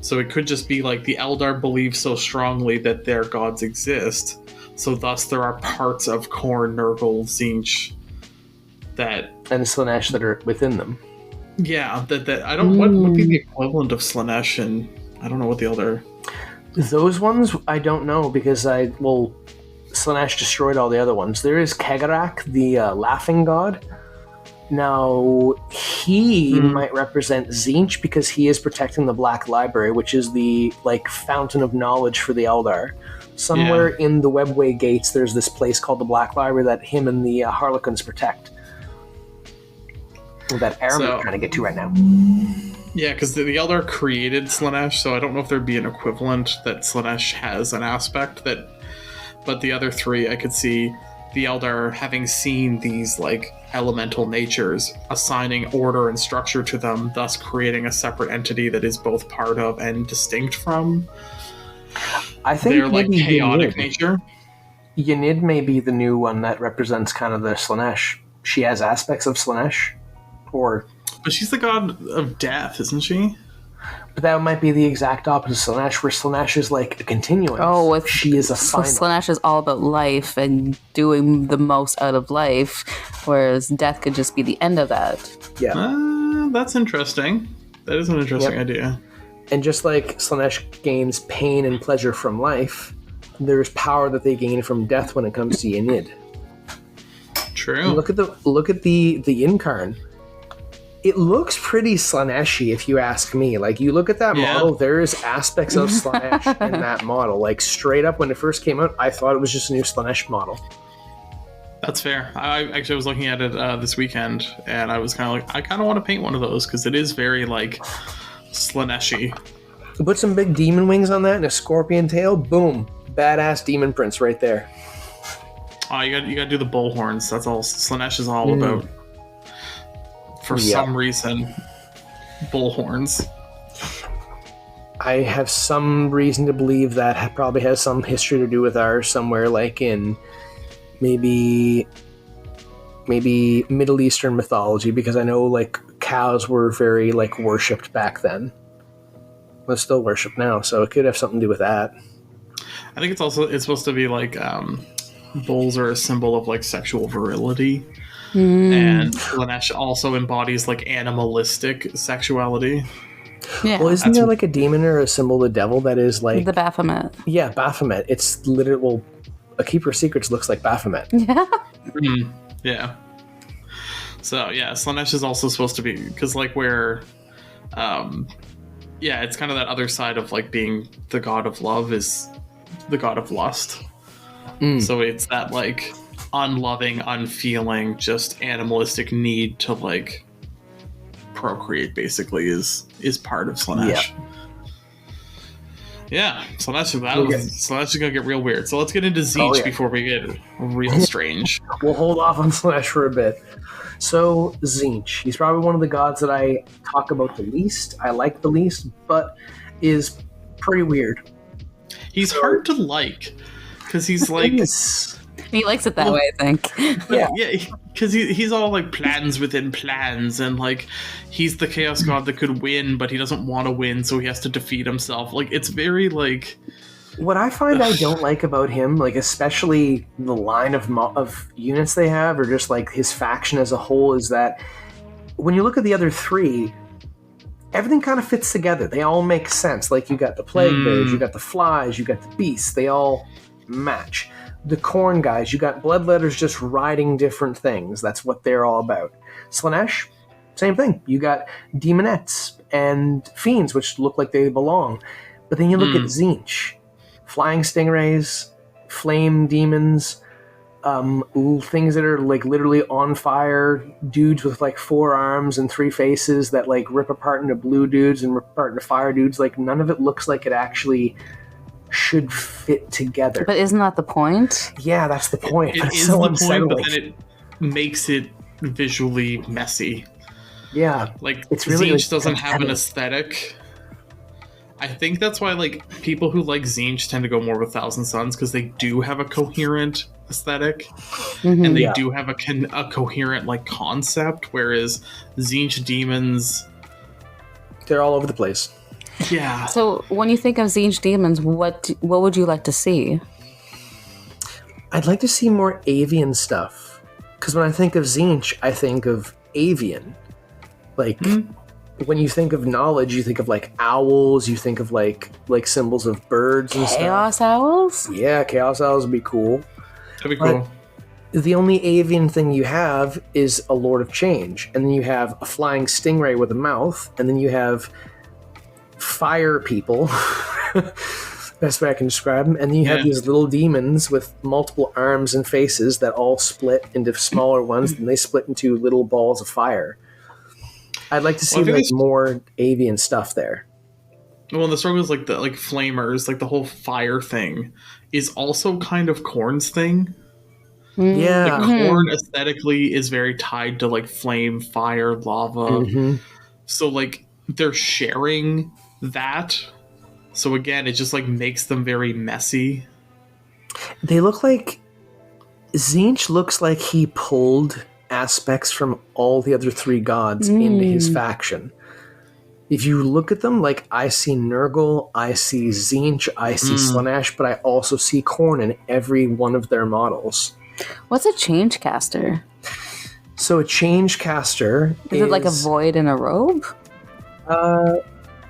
So it could just be like the Eldar believe so strongly that their gods exist, so thus there are parts of Khorne, Nurgle, Tzeentch that... And Slaanesh that are within them. Yeah, that I don't... What would be the equivalent of Slaanesh, and I don't know what the other... Those ones, I don't know, because Slaanesh destroyed all the other ones. There is Kegarak, the laughing god. Now, he might represent Tzeentch because he is protecting the Black Library, which is the, like, fountain of knowledge for the Eldar. Somewhere in the Webway Gates, there's this place called the Black Library that him and the Harlequins protect. That Aram's trying to get to right now. Yeah, because the Eldar created Slaanesh, so I don't know if there'd be an equivalent that Slaanesh has an aspect that... But the other three, I could see the Eldar having seen these, like, elemental natures, assigning order and structure to them, thus creating a separate entity that is both part of and distinct from I think their, like, chaotic nature. Ynid may be the new one that represents kind of the Slaanesh. She has aspects of Slaanesh, or... But she's the god of death, isn't she? But that might be the exact opposite of Slaanesh, where Slaanesh is like a continuum. She is a final. Slaanesh is all about life and doing the most out of life, whereas death could just be the end of that. Yeah. That's interesting. That is an interesting idea. And just like Slaanesh gains pain and pleasure from life, there's power that they gain from death when it comes to Ynid. True. And look at the Incarn. It looks pretty Slaanesh-y, if you ask me. Like, you look at that model, there's aspects of Slaanesh in that model. Like, straight up, when it first came out, I thought it was just a new Slaanesh model. That's fair. I actually was looking at it this weekend, and I was kind of like, I kind of want to paint one of those, because it is very, like, Slaanesh-y. Put some big demon wings on that and a scorpion tail, boom. Badass demon prince right there. Oh, you got to do the bull horns. That's all Slaanesh is all about. For some reason, bullhorns. I have some reason to believe that probably has some history to do with ours somewhere, like in maybe Middle Eastern mythology, because I know like cows were very like worshipped back then. They're still worshipped now, so it could have something to do with that. I think it's supposed to be like bulls are a symbol of like sexual virility. And Slaanesh also embodies like animalistic sexuality. Yeah. Well, isn't there like a demon or a symbol of the devil that is like... The Baphomet. Yeah, Baphomet. It's literally... Well, a Keeper of Secrets looks like Baphomet. Yeah. Yeah. So, yeah, Slaanesh is also supposed to be... Because, like, where... yeah, it's kind of that other side of, like, being the god of love is the god of lust. So it's that, like... unloving, unfeeling, just animalistic need to like procreate basically is part of Slaanesh. Yeah, Slaanesh is gonna get real weird. So let's get into Tzeentch before we get real strange. We'll hold off on Slaanesh for a bit. So Tzeentch, he's probably one of the gods that I talk about the least. I like the least, but is pretty weird. He's hard to like because he's like. He likes it that way, I think. Yeah, because he's all like plans within plans, and like he's the chaos god that could win, but he doesn't want to win, so he has to defeat himself. Like it's very like What I find I don't like about him, like especially the line of units they have, or just like his faction as a whole, is that when you look at the other three, everything kind of fits together. They all make sense. Like you got the plague bears, you got the flies, you got the beasts. They all match. The corn guys, you got bloodletters just riding different things. That's what they're all about. Slanesh, same thing. You got demonettes and fiends, which look like they belong. But then you look at Tzeentch. Flying stingrays, flame demons, things that are like literally on fire, dudes with like 4 arms and 3 faces that like rip apart into blue dudes and rip apart into fire dudes. Like none of it looks like it actually should fit together. But isn't that the point? Yeah, that's the point. It is so the unsettling. point, but then it makes it visually messy. Yeah, Like it's really Tzeentch like, doesn't have an aesthetic. I think that's why like people who like Tzeentch tend to go more with Thousand Suns, because they do have a coherent aesthetic, and they do have a coherent like concept. Whereas Tzeentch demons, they're all over the place. yeah. So when you think of Tzeentch demons, what would you like to see? I'd like to see more avian stuff, because when I think of Tzeentch, I think of avian. Like when you think of knowledge, you think of like owls. You think of like symbols of birds and Chaos stuff. owls? Yeah, chaos owls would be cool. That'd be cool. The only avian thing you have is a Lord of Change, and then you have a flying stingray with a mouth, and then you have fire people. Best way I can describe them. And then you have these little demons with multiple arms and faces that all split into smaller ones, and they split into little balls of fire. I'd like to see like more avian stuff there. Well, the struggle is like the flamers, like the whole fire thing, is also kind of Korn's thing. Yeah, Like Korn aesthetically is very tied to like flame, fire, lava. So like they're sharing that. So again, it just like makes them very messy. They look like Tzeentch looks like he pulled aspects from all the other 3 gods into his faction. If you look at them, like I see Nurgle, I see Tzeentch, I see Slanesh, but I also see Korn in every one of their models. What's a change caster? So a change caster Is it like a void in a robe?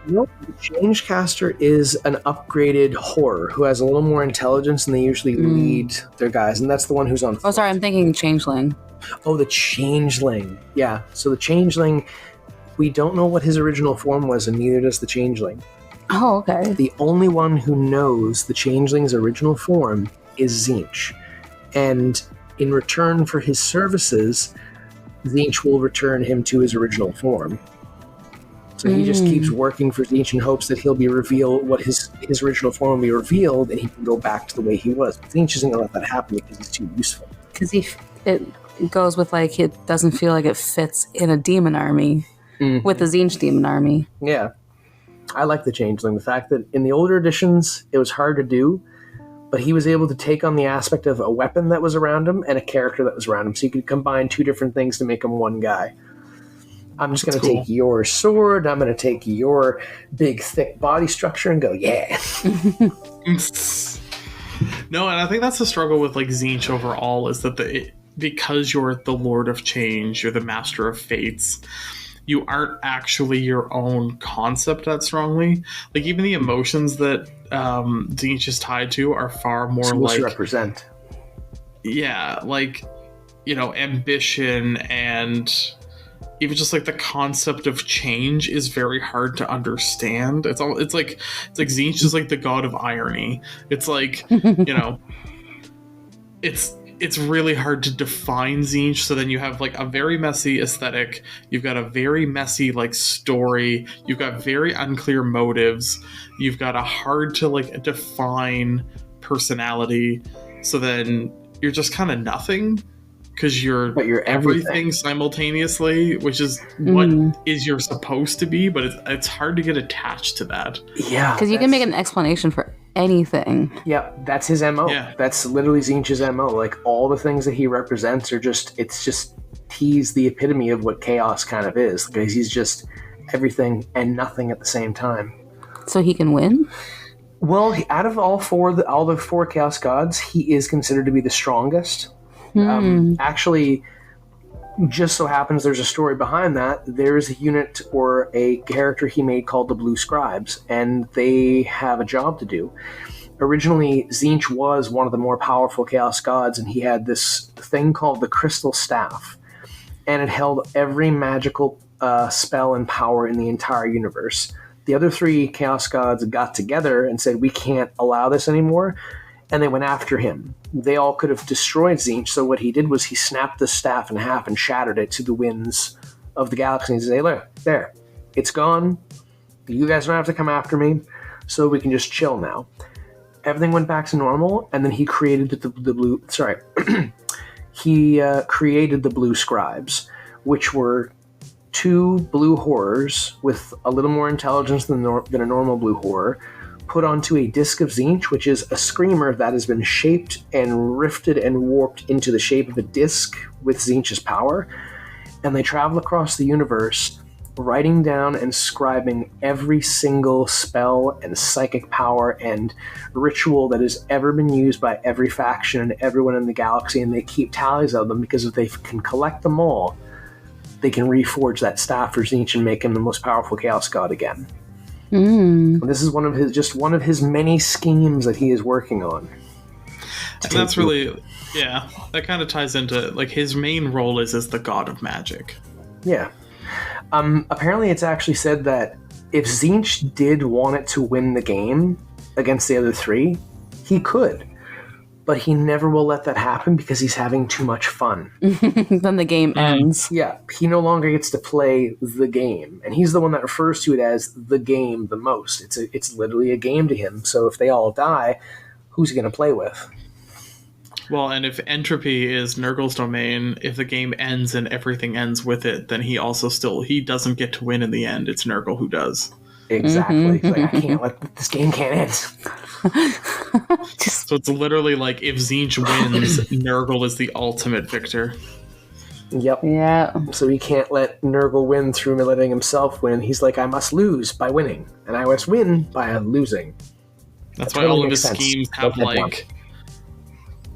Nope. The change caster is an upgraded horror who has a little more intelligence, and they usually lead their guys, and that's the one who's on foot. Oh, sorry, I'm thinking changeling. Oh, the changeling. Yeah, so the changeling, we don't know what his original form was, and neither does the changeling. Oh, okay. The only one who knows the changeling's original form is Tzeentch. And in return for his services, Tzeentch will return him to his original form. So he just keeps working for Tzeentch in hopes that he'll be revealed, what his original form will be revealed, and he can go back to the way he was. But Tzeentch isn't going to let that happen because he's too useful. Because it goes with like, it doesn't feel like it fits in a demon army with the Tzeentch demon army. Yeah. I like the changeling. The fact that in the older editions, it was hard to do, but he was able to take on the aspect of a weapon that was around him and a character that was around him. So you could combine 2 different things to make him one guy. I'm just going to take your sword, I'm going to take your big, thick body structure and go, yeah. No, and I think that's the struggle with like Tzeentch overall, is that because you're the Lord of Change, you're the Master of Fates, you aren't actually your own concept that strongly. Like even the emotions that Tzeentch is tied to are far more like represent. Yeah, like, you know, ambition, and even just like the concept of change is very hard to understand. It's like Tzeentch is like the god of irony. It's like, you know, it's really hard to define Tzeentch. So then you have like a very messy aesthetic, you've got a very messy like story, you've got very unclear motives, you've got a hard to like define personality. So then you're just kind of nothing, because you're everything simultaneously, which is what is you're supposed to be, but it's hard to get attached to that. Yeah, because you can make an explanation for anything. Yeah, that's his MO. Yeah. That's literally Tzeentch's MO. Like all the things that he represents are he's the epitome of what chaos kind of is, because he's just everything and nothing at the same time. So he can win? Well, out of all the four Chaos Gods, he is considered to be the strongest. Actually, just so happens there's a story behind that. There's a unit or a character he made called the Blue Scribes, and they have a job to do. Originally, Tzeentch was one of the more powerful Chaos Gods, and he had this thing called the Crystal Staff, and it held every magical spell and power in the entire universe. The other three Chaos Gods got together and said, we can't allow this anymore, and they went after him. They all could have destroyed Tzeentch, so what he did was he snapped the staff in half and shattered it to the winds of the galaxy and said, hey, look, there, it's gone. You guys don't have to come after me, so we can just chill now. Everything went back to normal, and then he created the blue... Sorry. He created the Blue Scribes, which were two blue horrors with a little more intelligence than a normal blue horror, put onto a disc of Tzeentch, which is a screamer that has been shaped and rifted and warped into the shape of a disc with Tzeentch's power, and they travel across the universe, writing down and scribing every single spell and psychic power and ritual that has ever been used by every faction and everyone in the galaxy, and they keep tallies of them, because if they can collect them all, they can reforge that staff for Tzeentch and make him the most powerful Chaos God again. This is one of his many schemes that he is working on. And that's really, yeah, that kind of ties into, like, his main role is as the god of magic. Yeah. Apparently it's actually said that if Tzeentch did want it to win the game against the other three, he could. But he never will let that happen because he's having too much fun. Then the game ends. Yeah, he no longer gets to play the game. And he's the one that refers to it as the game the most. It's literally a game to him. So if they all die, who's he going to play with? Well, and if entropy is Nurgle's domain, if the game ends and everything ends with it, then he doesn't get to win in the end. It's Nurgle who does. Exactly. Like, I can't let this game can't end. So it's literally like if Tzeentch wins, Nurgle is the ultimate victor. Yep. Yeah. So he can't let Nurgle win through letting himself win. He's like, I must lose by winning, and I must win by losing. That's why all of his schemes have like...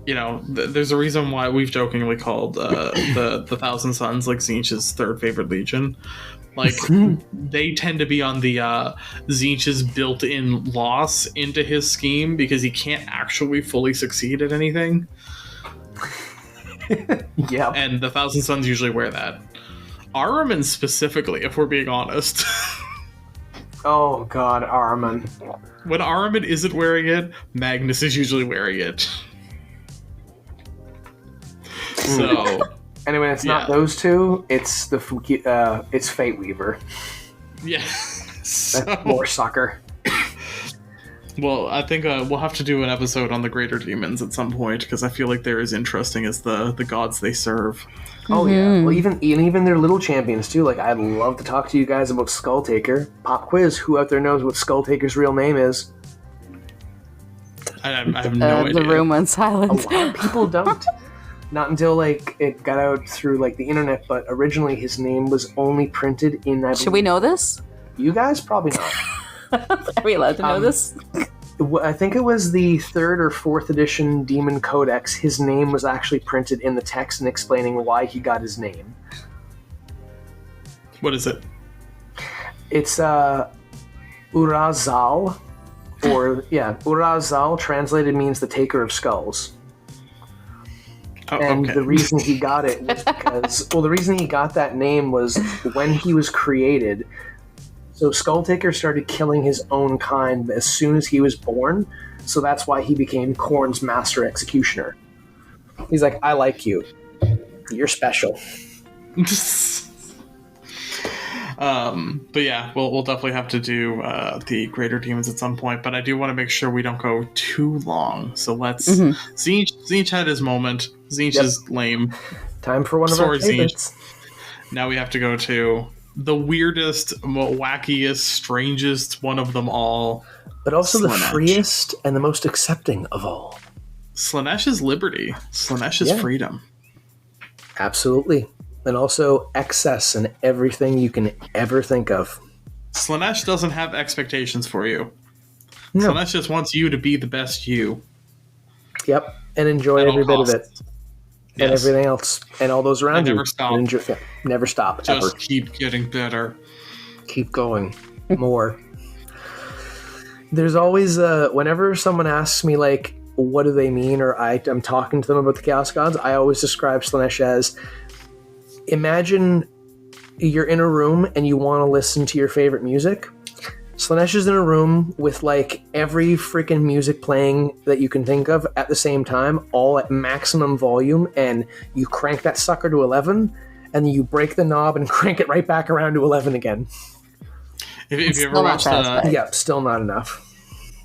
You know, there's a reason why we've jokingly called the Thousand Sons like Tzeentch's third favorite legion. Like, they tend to be on the Tzeentch's built-in loss into his scheme because he can't actually fully succeed at anything. Yeah. And the Thousand Sons usually wear that. Ahriman specifically, if we're being honest. Oh, God, Ahriman. When Ahriman isn't wearing it, Magnus is usually wearing it. So anyway, it's not those two. It's it's Fate Weaver. Yeah, That's more sucker. Well, I think we'll have to do an episode on the greater demons at some point because I feel like they're as interesting as the gods they serve. Oh yeah, well even their little champions too. Like, I'd love to talk to you guys about Skulltaker. Pop quiz: who out there knows what Skulltaker's real name is? I have no idea. The room went silent. A lot of people don't. Not until, like, it got out through, like, the internet, but originally his name was only printed in... Should we know this? You guys? Probably not. Are we allowed to know this? I think it was the 3rd or 4th edition Demon Codex. His name was actually printed in the text and explaining why he got his name. What is it? It's, Urazal. Urazal translated means the taker of skulls. Oh, and okay. the reason he got it was because... Well, the reason he got that name was when he was created. So Skulltaker started killing his own kind as soon as he was born. So that's why he became Khorne's master executioner. He's like, I like you. You're special. But yeah, we'll definitely have to do the greater demons at some point. But I do want to make sure we don't go too long. So let's. Tzeentch had his moment. Tzeentch is lame. Time for one of our favorites. Now we have to go to the weirdest, wackiest, strangest one of them all. But also the Slaanesh. freest and the most accepting of all. Slaanesh is liberty. Slaanesh is freedom. Absolutely. And also excess and everything you can ever think of. Slaanesh doesn't have expectations for you. No. Slanesh just wants you to be the best you. Yep, and enjoy At every all bit of costs. it, and Yes. everything else, and all those around And you. never stop. And never stop, Just ever. keep getting better. Keep going. More. There's always, whenever someone asks me, like, what do they mean, or I'm talking to them about the Chaos Gods, I always describe Slanesh as, imagine you're in a room and you want to listen to your favorite music. Slanesh is in a room with, like, every freaking music playing that you can think of at the same time, all at maximum volume, and you crank that sucker to 11, and then you break the knob and crank it right back around to 11 again. If you ever Still not watched satisfied. Yeah, still not enough.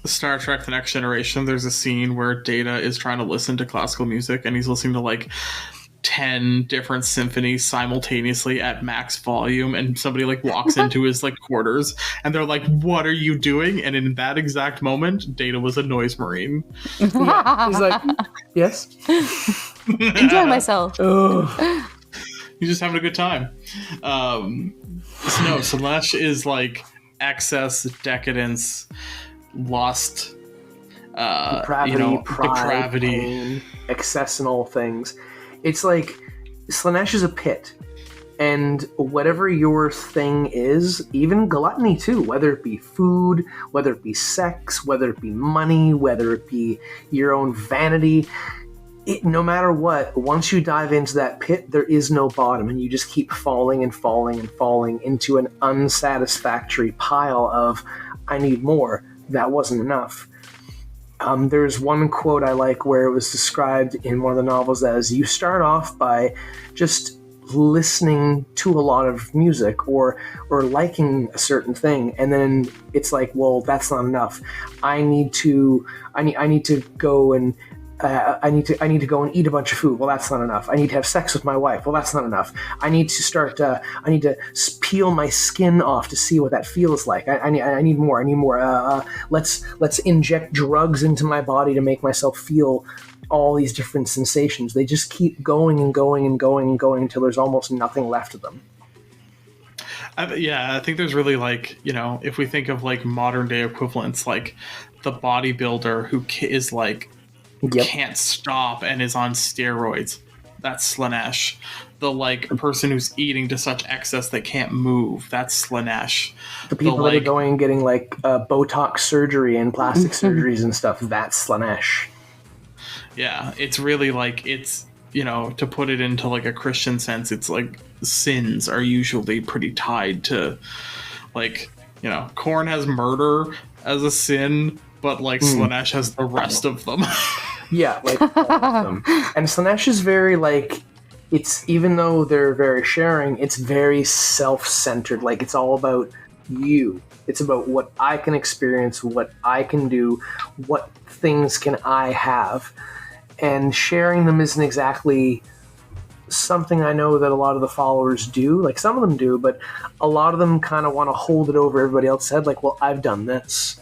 Star Trek: The Next Generation, there's a scene where Data is trying to listen to classical music, and he's listening to like 10 different symphonies simultaneously at max volume, and somebody like walks into his like quarters, and they're like, "What are you doing?" And in that exact moment, Data was a noise marine. Yeah, he's like, yes. Enjoy myself. Oh. He's just having a good time. So no, Slanesh is like excess, decadence, lust, Depravity, pride, depravity. pain, excess in all things. It's like Slanesh is a pit, and whatever your thing is, even gluttony too, whether it be food, whether it be sex, whether it be money, whether it be your own vanity, no matter what, once you dive into that pit, there is no bottom, and you just keep falling and falling and falling into an unsatisfactory pile of, I need more. That wasn't enough. There's one quote I like where it was described in one of the novels as, you start off by just listening to a lot of music or liking a certain thing, and then it's like, well, that's not enough. I need to go and I need to go and eat a bunch of food. Well, that's not enough. I need to have sex with my wife. Well, that's not enough. I need to peel my skin off to see what that feels like. I need more. I need more. Let's inject drugs into my body to make myself feel all these different sensations. They just keep going and going and going and going until there's almost nothing left of them. I think there's really like, if we think of like modern day equivalents, like the bodybuilder who is like, Yep. can't stop and is on steroids. That's Slanesh. The like person who's eating to such excess they can't move. That's Slanesh. The people that are going and getting like Botox surgery and plastic surgeries and stuff, that's Slanesh. Yeah, it's really like, it's, to put it into like a Christian sense, it's like sins are usually pretty tied to like, Korn has murder as a sin, but like Slanesh has the rest of them. Yeah, like all of them. And Slanesh is very like, it's, even though they're very sharing, it's very self-centered. Like, it's all about you. It's about what I can experience, what I can do, what things can I have. And sharing them isn't exactly something I know that a lot of the followers do. Like, some of them do, but a lot of them kind of want to hold it over everybody else's head. Like, well, I've done this.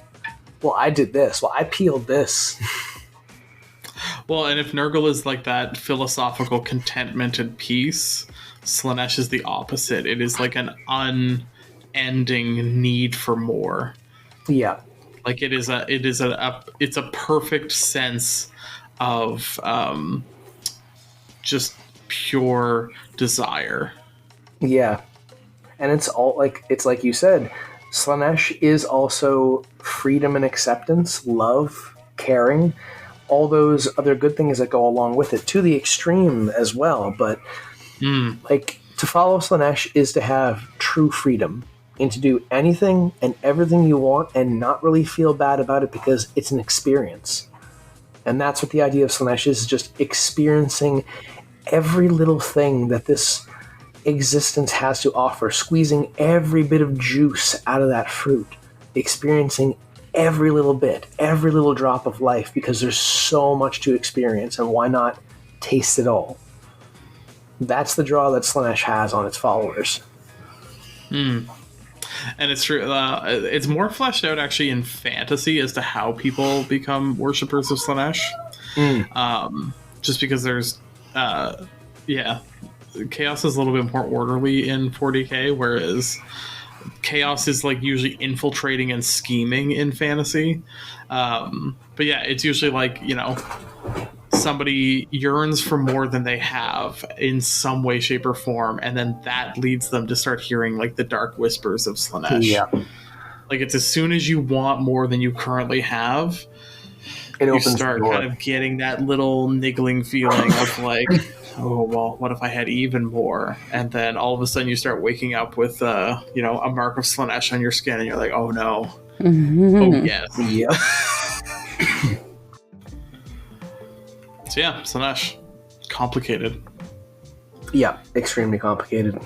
Well, I did this. Well, I peeled this. Well, and if Nurgle is like that philosophical contentment and peace, Slanesh is the opposite. It is like an unending need for more. Yeah. Like it's a perfect sense of just pure desire. Yeah. And it's like you said, Slanesh is also freedom and acceptance, love, caring, all those other good things that go along with it, to the extreme as well. But like, to follow Slanesh is to have true freedom and to do anything and everything you want and not really feel bad about it because it's an experience. And that's what the idea of Slanesh is, just experiencing every little thing that this existence has to offer, squeezing every bit of juice out of that fruit, experiencing every little bit, every little drop of life, because there's so much to experience, and why not taste it all? That's the draw that Slanesh has on its followers. And it's true. It's more fleshed out actually in fantasy as to how people become worshippers of Slanesh. Just because there's, chaos is a little bit more orderly in 40k, whereas chaos is like usually infiltrating and scheming in fantasy. But yeah, it's usually like, somebody yearns for more than they have in some way, shape, or form, and then that leads them to start hearing like the dark whispers of Slaanesh. Yeah. Like it's as soon as you want more than you currently have, you start kind of getting that little niggling feeling of like, oh well, what if I had even more? And then all of a sudden you start waking up with a mark of Slaanesh on your skin, and you're like, oh no, oh yes, yep. So yeah, Slaanesh, complicated. Yeah, extremely complicated.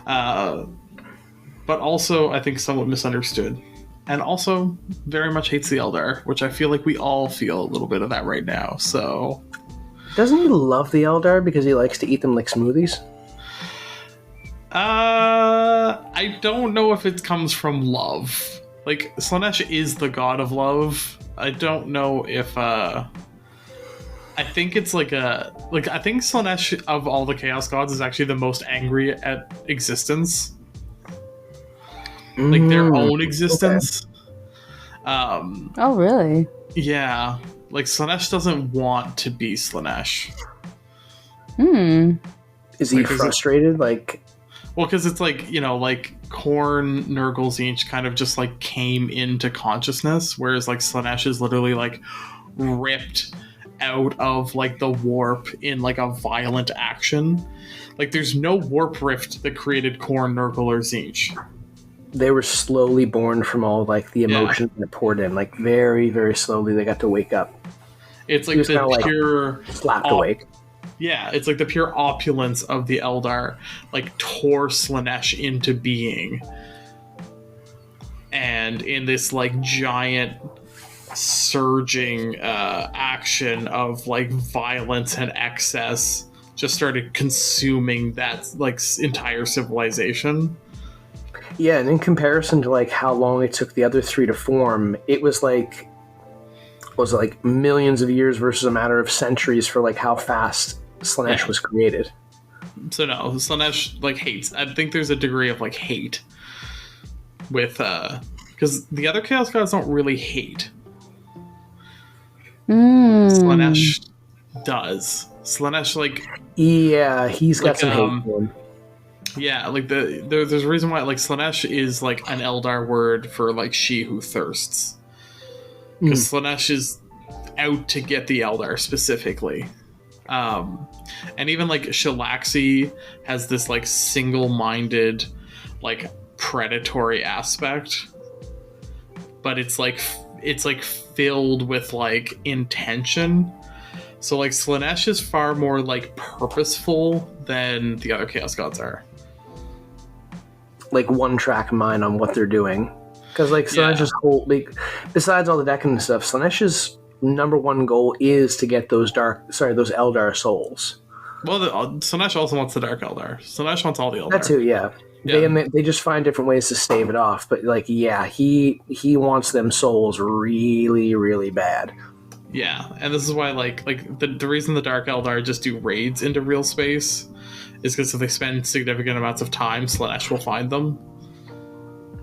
But also, I think somewhat misunderstood. And also, very much hates the Eldar, which I feel like we all feel a little bit of that right now, so... Doesn't he love the Eldar because he likes to eat them like smoothies? I don't know if it comes from love. Like, Slaanesh is the god of love. I don't know if, I think it's I think Slaanesh, of all the Chaos Gods, is actually the most angry at existence. Like, their own existence. Okay. Oh, really? Yeah. Like, Slaanesh doesn't want to be Slaanesh. Is he frustrated? Well, because it's like, Khorne, Nurgle, Tzeentch kind of just, like, came into consciousness, whereas, like, Slaanesh is literally, like, ripped out of, like, the warp in, like, a violent action. Like, there's no warp rift that created Khorne, Nurgle, or Tzeentch. They were slowly born from all, like, the emotions that poured in. Like, very, very slowly they got to wake up. It's like the pure... slapped awake. Yeah, it's like the pure opulence of the Eldar, like, tore Slaanesh into being. And in this, like, giant surging action of, like, violence and excess, just started consuming that, like, entire civilization. Yeah, and in comparison to, like, how long it took the other three to form, it was like millions of years versus a matter of centuries for, like, how fast Slaanesh was created. So no, Slaanesh, like, hates. I think there's a degree of, like, hate with, because the other Chaos Gods don't really hate. Slaanesh does. Slaanesh, like... Yeah, he's got some hate for him. Yeah, like, there's a reason why, like, Slaanesh is, like, an Eldar word for, like, she who thirsts. Because Slaanesh is out to get the Eldar, specifically. And even, like, Shalaxi has this, like, single-minded, like, predatory aspect. But it's filled with, like, intention. So, like, Slaanesh is far more, like, purposeful than the other Chaos Gods are. Like, one-track mind on what they're doing. Because, like, Slaanesh's whole... Like, besides all the decadent stuff, Slaanesh's number one goal is to get those Eldar souls. Well, Slaanesh also wants the Dark Eldar. Slaanesh wants all the Eldar. That too, yeah. They just find different ways to stave it off. But, like, yeah, he wants them souls really, really bad. Yeah, and this is why, like the reason the Dark Eldar just do raids into real space is because if they spend significant amounts of time, Slaanesh will find them.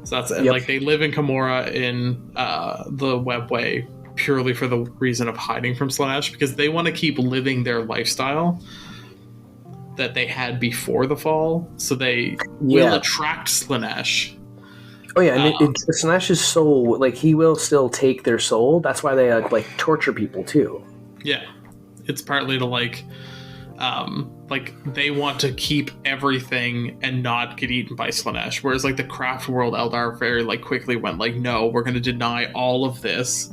So that's it. Yep. Like, they live in Kamora in the Webway purely for the reason of hiding from Slaanesh, because they want to keep living their lifestyle that they had before the fall, so they will attract Slaanesh. Oh yeah, and Slaanesh's soul, like, he will still take their soul. That's why they like torture people too. Yeah, it's partly to like they want to keep everything and not get eaten by Slaanesh. Whereas like the Craft World Eldar very like quickly went like, no, we're going to deny all of this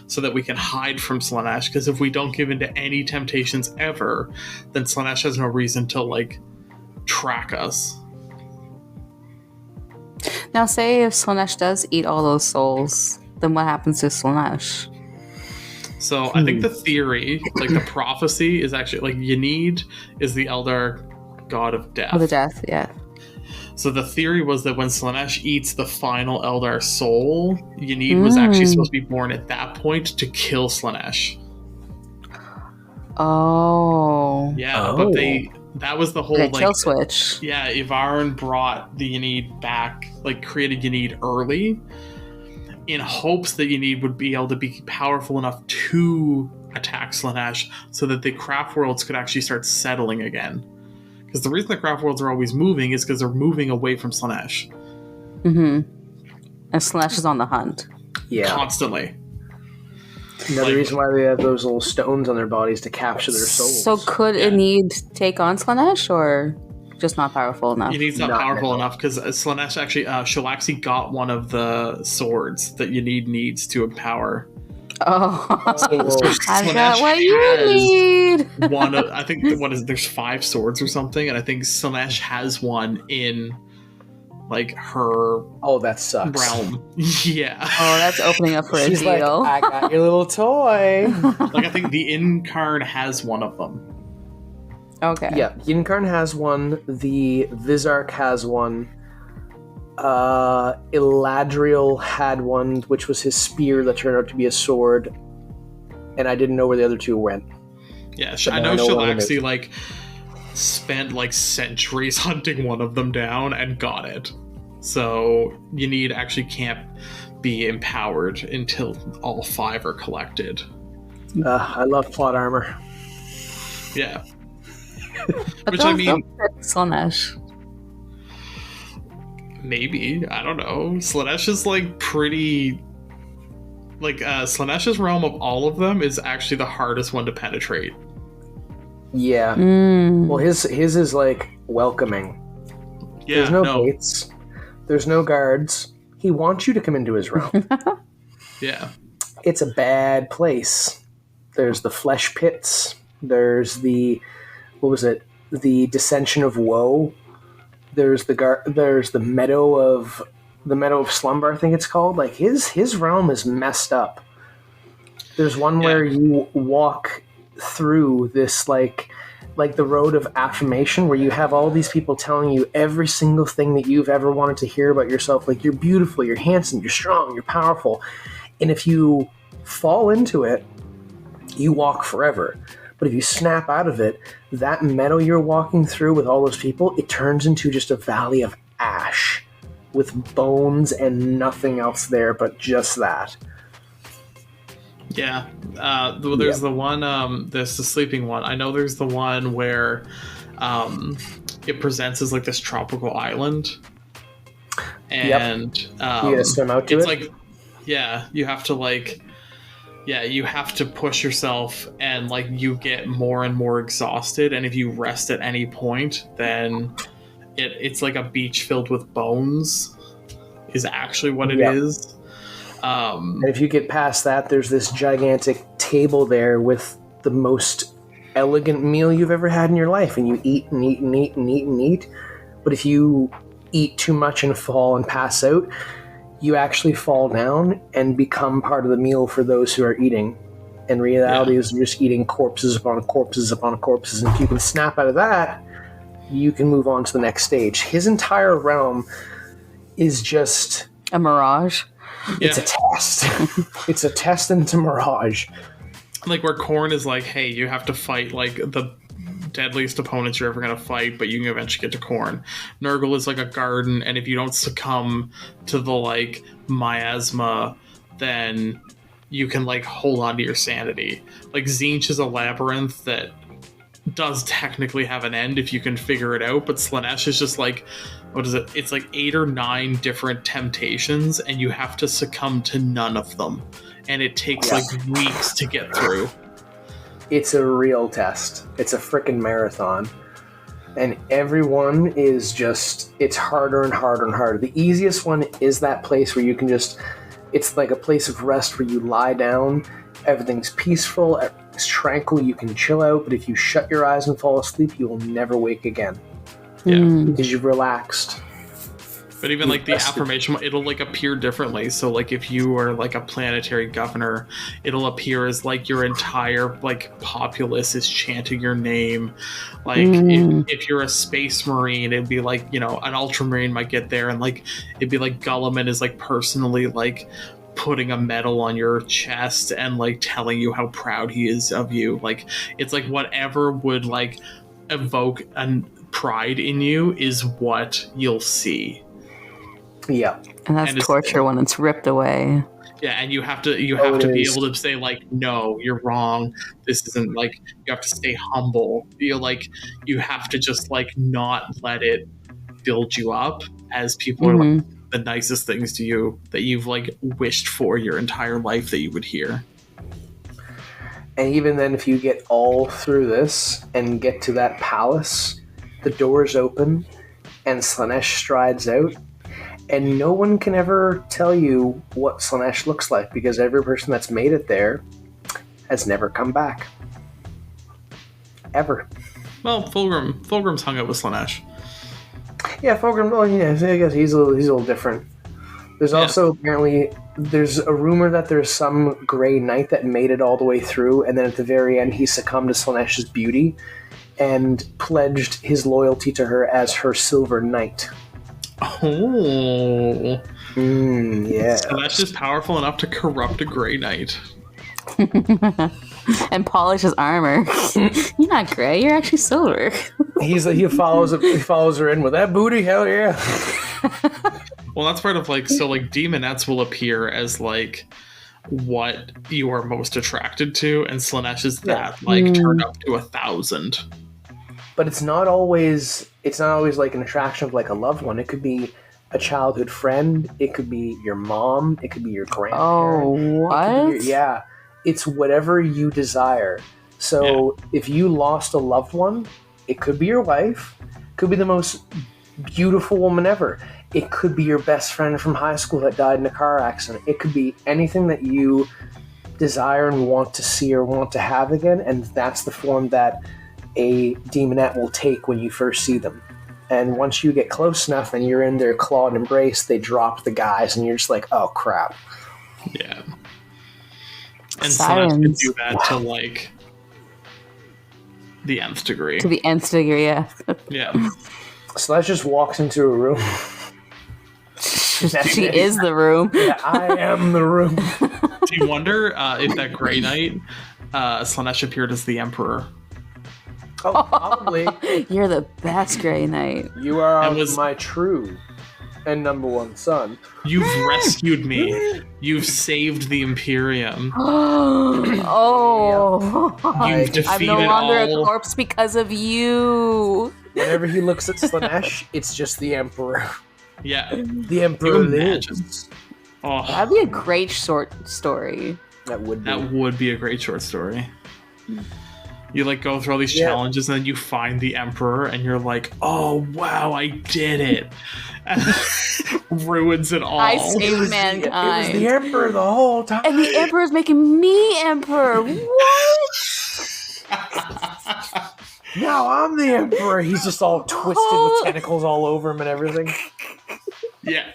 so that we can hide from Slaanesh. Because if we don't give into any temptations ever, then Slaanesh has no reason to like track us. Now, say if Slaanesh does eat all those souls, then what happens to Slaanesh? So I think the theory, like the prophecy, is actually like Ynid is the Eldar god of death. Oh, the death, yeah. So the theory was that when Slaanesh eats the final Eldar soul, Ynid was actually supposed to be born at that point to kill Slaanesh. Oh. Yeah, but that was the whole Like a like kill switch. Yeah, Yvonne brought the Yanid back, like created Yanid early, in hopes that Yanid would be able to be powerful enough to attack Slaanesh, so that the craft worlds could actually start settling again. Because the reason the craft worlds are always moving is because they're moving away from Slaanesh. Mm-hmm. And Slaanesh is on the hunt. Yeah. Constantly. Another reason why they have those little stones on their bodies to capture their souls. So could Yanid take on Slaanesh, or just not powerful enough? Yanid's not powerful enough, because Slaanesh actually, Shalaxi got one of the swords that Yanid needs to empower. Oh, So I've Slaanesh got what you has need. one of, I think, there's 5 swords or something, and I think Slaanesh has one in, like, her Oh, that sucks. realm. Yeah. Oh, that's opening up for a She's like, deal. I got your little toy. Like, I think the Incarn has one of them. Okay. Yeah, Yinkarn has one. The Vizark has one. Eladriel had one, which was his spear that turned out to be a sword. And I didn't know where the other 2 went. Yeah, But I now know one of Shalaxi, them like, spent, like, centuries hunting one of them down and got it. So, Yanid actually can't be empowered until all 5 are collected. I love plot armor. Yeah. But Which, I mean, Slaanesh. maybe. I don't know. Slaanesh is, like, pretty... Like, Slaanesh's realm of all of them is actually the hardest one to penetrate. Yeah. Mm. Well, his is like welcoming. Yeah, There's no gates. There's no guards. He wants you to come into his realm. Yeah. It's a bad place. There's the flesh pits. There's the the dissension of woe. There's the meadow of slumber, I think it's called. Like his realm is messed up. There's one where you walk through this like the road of affirmation, where you have all these people telling you every single thing that you've ever wanted to hear about yourself. Like, you're beautiful, you're handsome, you're strong, you're powerful. And if you fall into it, you walk forever. But if you snap out of it, that meadow you're walking through with all those people, it turns into just a valley of ash with bones and nothing else there but just that. Yeah. There's the one, there's the sleeping one. I know there's the one where it presents as like this tropical island. And you gotta swim out to it's it? like, yeah, you have to like, yeah, you have to push yourself, and like you get more and more exhausted, and if you rest at any point, then it's like a beach filled with bones is actually what it is. And if you get past that, there's this gigantic table there with the most elegant meal you've ever had in your life, and you eat and eat and eat and eat and eat. But if you eat too much and fall and pass out, you actually fall down and become part of the meal for those who are eating. And reality is you're just eating corpses upon corpses upon corpses. And if you can snap out of that, you can move on to the next stage. His entire realm is just a mirage. It's a test. It's a test and it's a mirage. Like where Korn is like, hey, you have to fight like the deadliest opponents you're ever going to fight, but you can eventually get to Korn. Nurgle is like a garden, and if you don't succumb to the like miasma, then you can like hold on to your sanity. Like Tzeentch is a labyrinth that does technically have an end if you can figure it out, but Slaanesh is just like, what is it? It's like 8 or 9 different temptations, and you have to succumb to none of them. And it takes like weeks to get through. It's a real test. It's a frickin' marathon. And everyone is just, it's harder and harder and harder. The easiest one is that place where you can just, it's like a place of rest where you lie down, everything's peaceful, everything's tranquil, you can chill out, but if you shut your eyes and fall asleep, you will never wake again. Yeah. Because you've relaxed. But even like the affirmation, it'll like appear differently. So like if you are like a planetary governor, it'll appear as like your entire like populace is chanting your name. Like if you're a space marine, it'd be like, you know, an ultramarine might get there, and like it'd be like Gulliman is like personally like putting a medal on your chest and like telling you how proud he is of you. Like it's like whatever would like evoke a pride in you is what you'll see. Yeah. And that's torture when it's ripped away. Yeah, and you have to be able to say, like, no, you're wrong. This isn't, like, you have to stay humble. You have to just, like, not let it build you up as people are, like, the nicest things to you that you've, like, wished for your entire life that you would hear. And even then, if you get all through this and get to that palace, the doors open and Slaanesh strides out. And no one can ever tell you what Slaanesh looks like because every person that's made it there has never come back. Ever. Well, Fulgrim's hung out with Slaanesh. Yeah, Fulgrim, well, yeah, I guess he's a little different. There's also apparently, there's a rumor that there's some Grey Knight that made it all the way through, and then at the very end he succumbed to Slaanesh's beauty and pledged his loyalty to her as her Silver Knight. Oh. Yeah. Slaanesh is powerful enough to corrupt a Grey Knight. And polish his armor. You're not gray, you're actually silver. He follows her in with that booty, hell yeah. Well, that's part of, like, so, like, demonettes will appear as, like, what you are most attracted to, and Slaanesh is that, like, turned up to 1,000. But it's not always like an attraction of, like, a loved one. It could be a childhood friend. It could be your mom. It could be your grandparent. Oh, what? Yeah. It's whatever you desire. So if you lost a loved one, it could be your wife. Could be the most beautiful woman ever. It could be your best friend from high school that died in a car accident. It could be anything that you desire and want to see or want to have again, and that's the form that a demonette will take when you first see them. And once you get close enough and you're in their clawed embrace, they drop the guys, and you're just like, oh crap. Yeah. And Slaanesh can do that to, like, the nth degree. To the nth degree, yeah. Yeah. Slaanesh just walks into a room. She is the room. Yeah, I am the room. Do you wonder if that Grey Knight, Slaanesh appeared as the Emperor? Oh, probably. You're the best Grey Knight. You are my true and number one son. You've rescued me. You've saved the Imperium. Oh. You've defeated I'm no longer all... a corpse because of you. Whenever he looks at Slaanesh, it's just the Emperor. Yeah. The Emperor lives. Oh. That'd be a great short story. That would be a great short story. You, like, go through all these challenges and then you find the Emperor and you're like, oh wow, I did it. And ruins it all. I saved mankind. It was the Emperor the whole time. And the Emperor's making me Emperor. What? Now I'm the Emperor. He's just all twisted with tentacles all over him and everything. Yeah.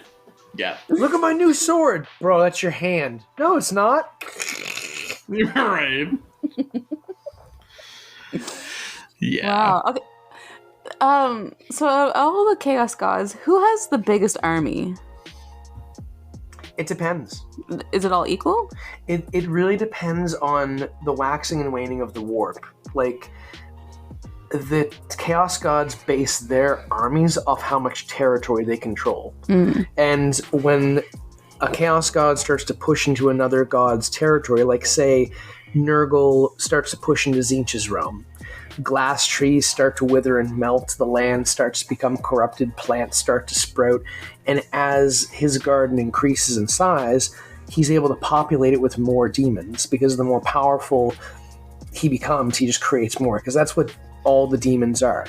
Yeah. Look at my new sword. Bro, that's your hand. No, it's not. You're right. Yeah. Wow. Okay. So of all the Chaos Gods, who has the biggest army? It depends. Is it all equal? It really depends on the waxing and waning of the warp. Like, the Chaos Gods base their armies off how much territory they control. And when a Chaos God starts to push into another god's territory, like, say, Nurgle starts to push into Tzeentch's realm, glass trees start to wither and melt, the land starts to become corrupted, plants start to sprout, and as his garden increases in size, he's able to populate it with more demons, because the more powerful he becomes, he just creates more, because that's what all the demons are.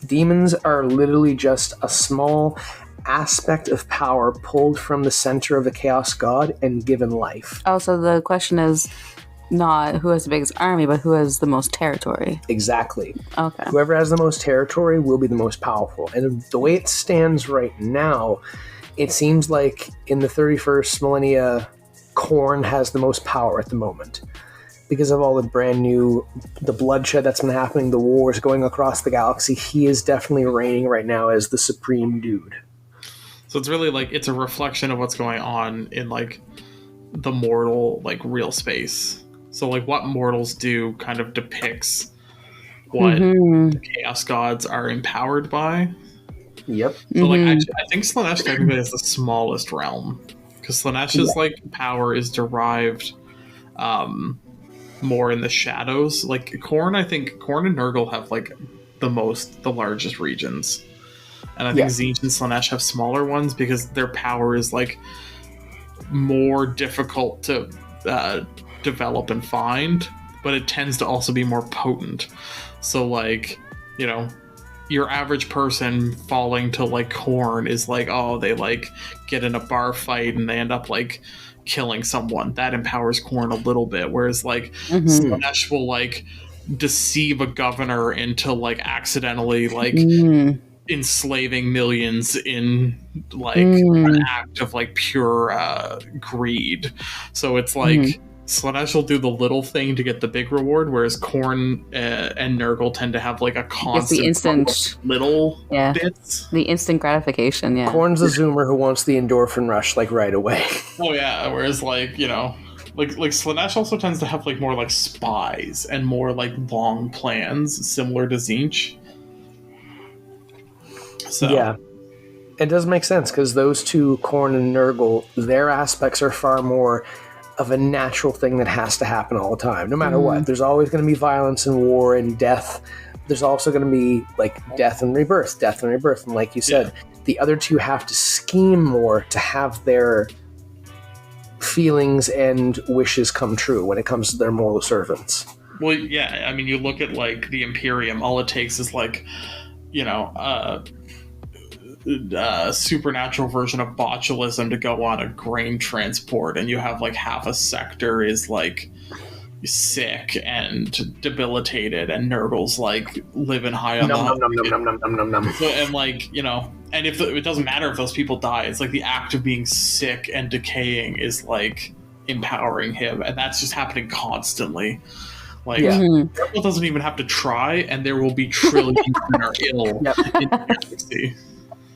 Demons are literally just a small aspect of power pulled from the center of the Chaos God and given life. Oh, so the question is not who has the biggest army, but who has the most territory. Exactly. Okay. Whoever has the most territory will be the most powerful. And the way it stands right now, it seems like in the 31st millennia, Khorne has the most power at the moment. Because of all the brand new, the bloodshed that's been happening, the wars going across the galaxy, he is definitely reigning right now as the supreme dude. So it's really like, it's a reflection of what's going on in, like, the mortal, like, real space. So, like, what mortals do kind of depicts what the Chaos Gods are empowered by. Yep. So, like, actually, I think Slaanesh technically is the smallest realm, because Slaanesh's like power is derived more in the shadows. Like Khorne, I think Khorne and Nurgle have like the largest regions, and I think Tzeentch and Slaanesh have smaller ones because their power is like more difficult to develop and find, but it tends to also be more potent. So, like, you know, your average person falling to like Khorne is like, oh, they like get in a bar fight and they end up like killing someone. That empowers Khorne a little bit, whereas like Slaanesh will like deceive a governor into like accidentally like enslaving millions in like an act of like pure greed. So it's like Slaanesh will do the little thing to get the big reward, whereas Khorne and Nurgle tend to have like a constant the instant little bits. The instant gratification, Khorne's the zoomer who wants the endorphin rush like right away. Oh yeah, whereas like, you know, like Slaanesh also tends to have like more like spies and more like long plans, similar to Tzeentch. So yeah, it does make sense because those two, Khorne and Nurgle, their aspects are far more of a natural thing that has to happen all the time, no matter what. There's always going to be violence and war and death. There's also going to be like death and rebirth. And like you said, the other two have to scheme more to have their feelings and wishes come true when it comes to their mortal servants. Well, yeah, I mean, you look at like the Imperium, all it takes is like, you know, supernatural version of botulism to go on a grain transport, and you have like half a sector is like sick and debilitated, and Nurgle's like living high on the so, and like, you know, and if it doesn't matter if those people die, it's like the act of being sick and decaying is like empowering him, and that's just happening constantly. Like, Nurgle doesn't even have to try, and there will be trillions that are ill in the galaxy.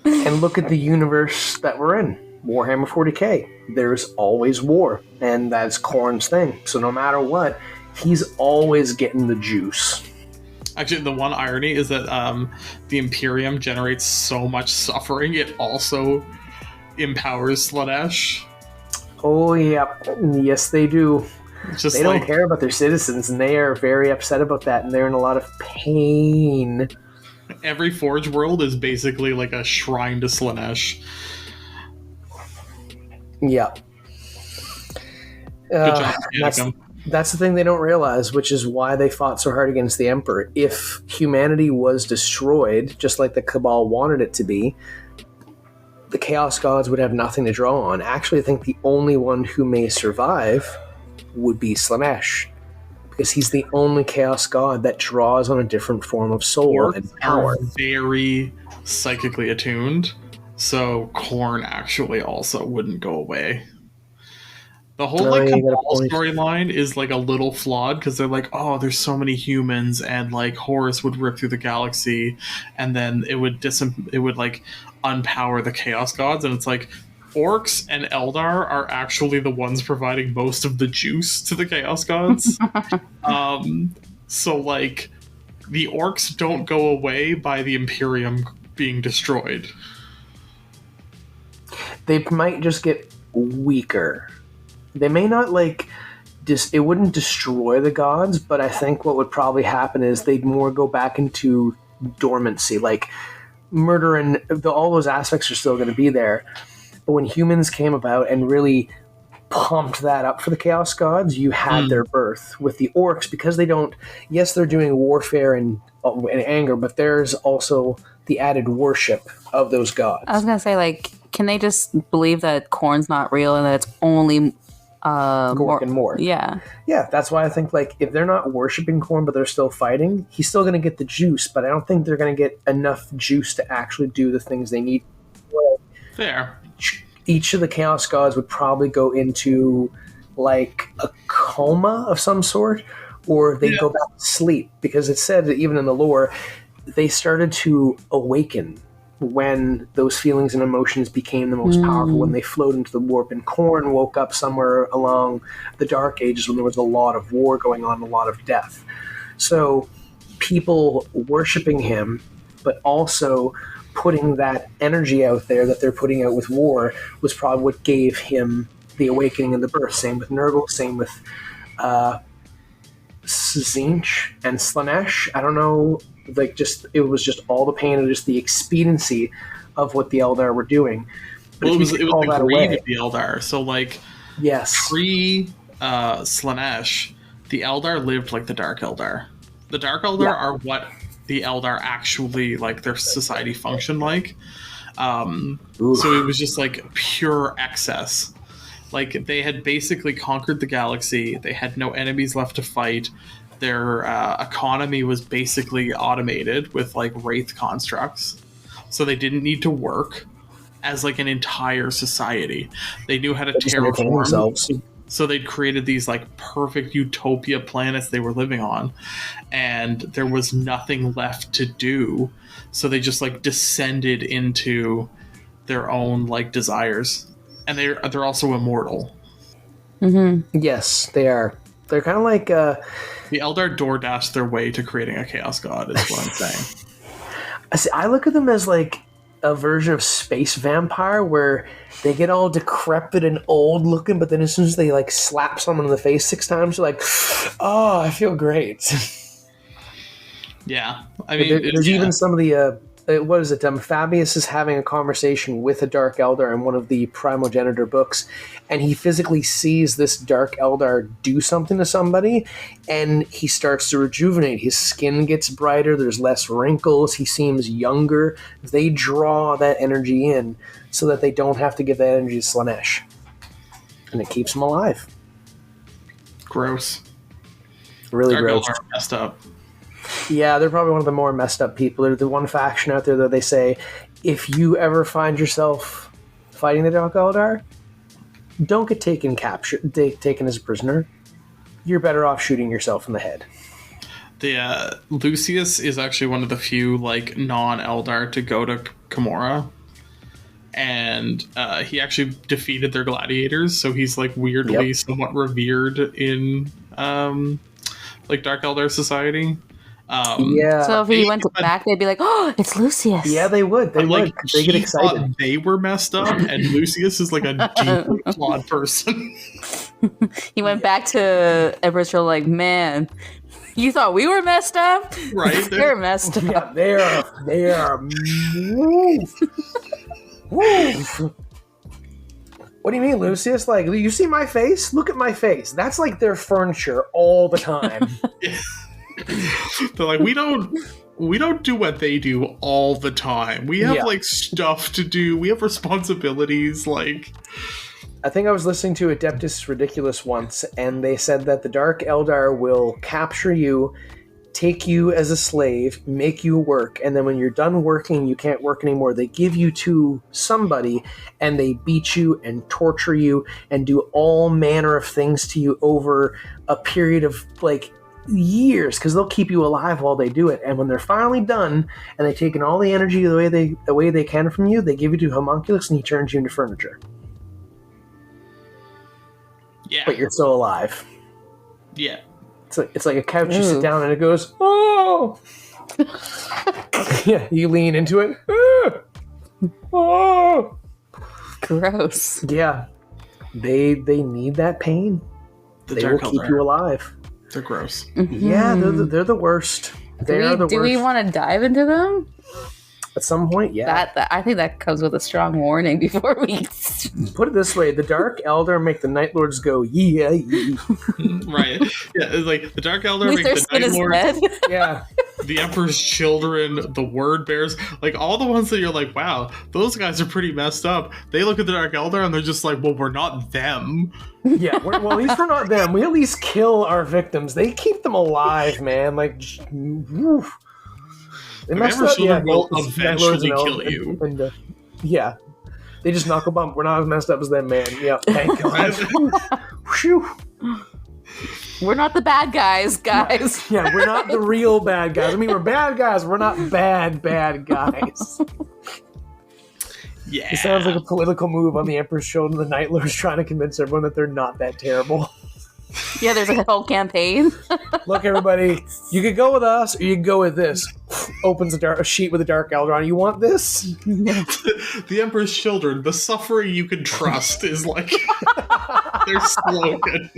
And look at the universe that we're in. Warhammer 40k. There's always war, and that's Khorne's thing. So no matter what, he's always getting the juice. Actually, the one irony is that the Imperium generates so much suffering, it also empowers Slaanesh. Oh, yeah. Yes, they do. Just they don't care about their citizens, and they are very upset about that, and they're in a lot of pain. Every Forge world is basically like a shrine to Slaanesh. Yeah. That's the thing they don't realize, which is why they fought so hard against the Emperor. If humanity was destroyed, just like the Cabal wanted it to be, the Chaos Gods would have nothing to draw on. Actually, I think the only one who may survive would be Slaanesh, because he's the only Chaos God that draws on a different form of soul and power. Very psychically attuned, so Khorne actually also wouldn't go away. The whole like Cabal storyline is like a little flawed because they're like, oh, there's so many humans, and like Horus would rip through the galaxy, and then it would like unpower the Chaos Gods, and it's like, Orcs and Eldar are actually the ones providing most of the juice to the Chaos Gods. So, like, the Orcs don't go away by the Imperium being destroyed. They might just get weaker. They may not, like, it wouldn't destroy the gods, but I think what would probably happen is they'd more go back into dormancy. Like, murder and all those aspects are still going to be there. But when humans came about and really pumped that up for the Chaos Gods, you had their birth. With the Orcs, because they don't... Yes, they're doing warfare and anger, but there's also the added worship of those gods. I was going to say, like, can they just believe that Khorne's not real and that it's only... Gork and more. Yeah. Yeah, that's why I think, like, if they're not worshipping Khorne, but they're still fighting, he's still going to get the juice, but I don't think they're going to get enough juice to actually do the things they need. Fair. Each of the Chaos Gods would probably go into, like, a coma of some sort, or they'd go back to sleep, because it said that even in the lore, they started to awaken when those feelings and emotions became the most powerful, when they flowed into the warp, and Khorne woke up somewhere along the Dark Ages when there was a lot of war going on, a lot of death. So people worshiping him, but also putting that energy out there that they're putting out with war was probably what gave him the awakening and the birth. Same with Nurgle, same with Tzeentch and Slanesh. I don't know, like, just it was just all the pain and just the expediency of what the Eldar were doing. But Well, it was the greed away, of the Eldar. So, like, yes, pre Slanesh, the Eldar lived like the Dark Eldar. The Dark Eldar are what the Eldar actually, like, their society functioned like. So it was just like pure excess. Like, they had basically conquered the galaxy. They had no enemies left to fight. Their economy was basically automated with, like, wraith constructs. So they didn't need to work as, like, an entire society. They knew how to terraform themselves. So they'd created these, like, perfect utopia planets they were living on. And there was nothing left to do. So they just, like, descended into their own, like, desires. And they're also immortal. Mm-hmm. Yes, they are. They're kind of like the Eldar DoorDashed their way to creating a Chaos God, is what I'm saying. I look at them as like a version of Space Vampire, where they get all decrepit and old looking, but then as soon as they like slap someone in the face 6 times, you're like, oh, I feel great. Yeah, I mean, there's even some of the what is it? Fabius is having a conversation with a Dark Eldar in one of the Primogenitor books, and he physically sees this Dark Eldar do something to somebody, and he starts to rejuvenate. His skin gets brighter, there's less wrinkles, he seems younger. They draw that energy in so that they don't have to give that energy to Slanesh. And it keeps them alive. Gross. Really Dark gross. Eldar are messed up. Yeah, they're probably one of the more messed up people. They're the one faction out there that they say, if you ever find yourself fighting the Dark Eldar, don't get taken as a prisoner. You're better off shooting yourself in the head. The Lucius is actually one of the few, like, non-Eldar to go to Gamorra. And he actually defeated their gladiators, so he's, like, weirdly somewhat revered in like, Dark Eldar society. So if he went back, they'd be like, "Oh, it's Lucius." Yeah, they would. They would. They get excited. They were messed up, and Lucius is like a deeply flawed person. He went back to Emperor's Troll like, "Man, you thought we were messed up? Right? They're messed up. Yeah, they are. What do you mean, Lucius? Like, you see my face? Look at my face. That's like their furniture all the time. They're like, we don't do what they do all the time. We have like stuff to do. We have responsibilities. Like, I think I was listening to Adeptus Ridiculous once, and they said that the Dark Eldar will capture you, take you as a slave, make you work, and then when you're done working, you can't work anymore. They give you to somebody, and they beat you and torture you and do all manner of things to you over a period of like years, because they'll keep you alive while they do it. And when they're finally done and they've taken all the energy the way they can from you, they give you to Homunculus and he turns you into furniture. yeah, But you're still alive. yeah. It's like a couch. You sit down and it goes, oh. Yeah, you lean into it. Oh. Gross. Yeah, they need that pain. They will keep you alive. They're gross. Mm-hmm. Yeah, they're the worst. Do we want to dive into them? At some point, yeah. That I think that comes with a strong warning before we Put it this way: the Dark Eldar make the Night Lords go, yeah. Right? Yeah, it's like the Dark Eldar At least make their the skin Night is Lord, red. Yeah. the Emperor's Children, the Word Bears, like all the ones that you're like, wow, those guys are pretty messed up. They look at the Dark Eldar and they're just like, well, we're not them. Yeah, well, at least we're not them. We at least kill our victims. They keep them alive, man. Like, oof. They The Emperor's Children will eventually kill you. Yeah. They just knuckle bump. We're not as messed up as them, man. Yeah, thank God. Whew. We're not the bad guys. Yeah, we're not the real bad guys. I mean, we're bad guys. We're not bad guys. Yeah. It sounds like a political move on the Emperor's Children. The Night Lords trying to convince everyone that they're not that terrible. Yeah, there's like a whole campaign. Look, everybody, you could go with us, or you could go with this. Opens a sheet with a Dark Elder on. You want this? The Emperor's Children, the suffering you can trust, is like their slogan.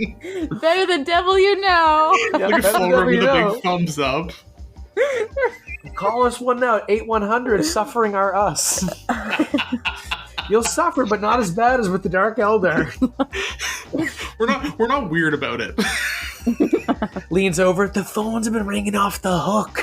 Better the devil you know. Yeah, Like a that's photo what we with a know. big thumbs up. Call us one now, 8100. Suffering are us. You'll suffer, but not as bad as with the Dark Elder. We're not weird about it. Leans over. The phones have been ringing off the hook.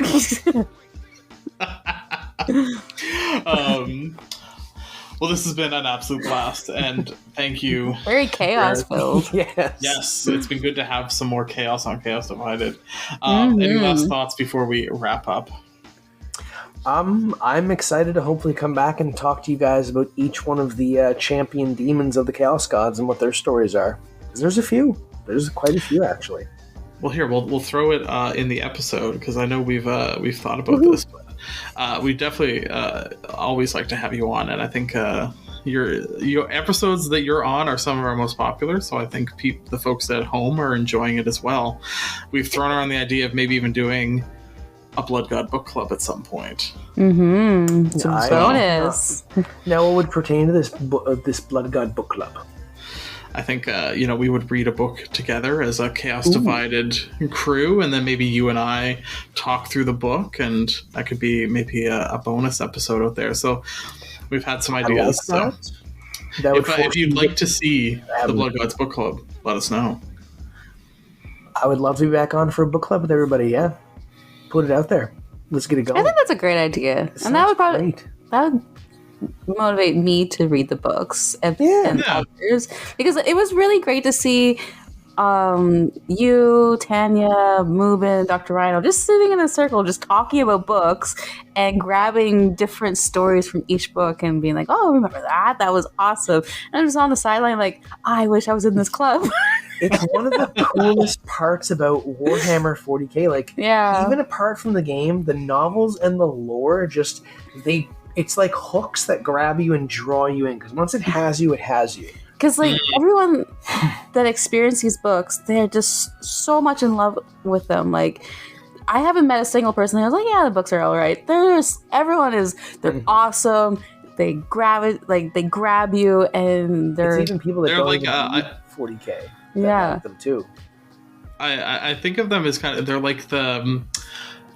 Well, this has been an absolute blast, and thank you. Very chaos filled. Yes. Yes, it's been good to have some more chaos on Chaos Divided. Any last thoughts before we wrap up? I'm excited to hopefully come back and talk to you guys about each one of the champion demons of the Chaos Gods and what their stories are. 'Cause there's a few. There's quite a few, actually. Well, here we'll throw it in the episode because I know we've thought about this, but we definitely always like to have you on, and I think your episodes that you're on are some of our most popular. So I think the folks at home are enjoying it as well. We've thrown around the idea of maybe even doing a Blood God book club at some point. Some Nice. bonus. Now, what would pertain to this Blood God book club? I think we would read a book together as a Chaos Divided crew, and then maybe you and I talk through the book, and that could be maybe a bonus episode out there. So we've had some ideas. I like that. If you'd like to see the Blood Gods book club, let us know. I would love to be back on for a book club with everybody. Yeah, put it out there. Let's get it going. I think that's a great idea. And that would probably motivate me to read the books and others, because it was really great to see you, Tanya, Mubin, Dr. Rhino just sitting in a circle just talking about books and grabbing different stories from each book and being like, oh, remember that was awesome. And I'm just on the sideline like, I wish I was in this club. It's one of the coolest parts about Warhammer 40k. Like, even apart from the game, the novels and the lore it's like hooks that grab you and draw you in, because once it has you, it has you. Because like everyone that experienced these books, they're just so much in love with them. Like, I haven't met a single person who's like, yeah, the books are all right. They're awesome. They grab you, and they're even people that don't like 40k. Like them too. I think of them as kind of, they're like the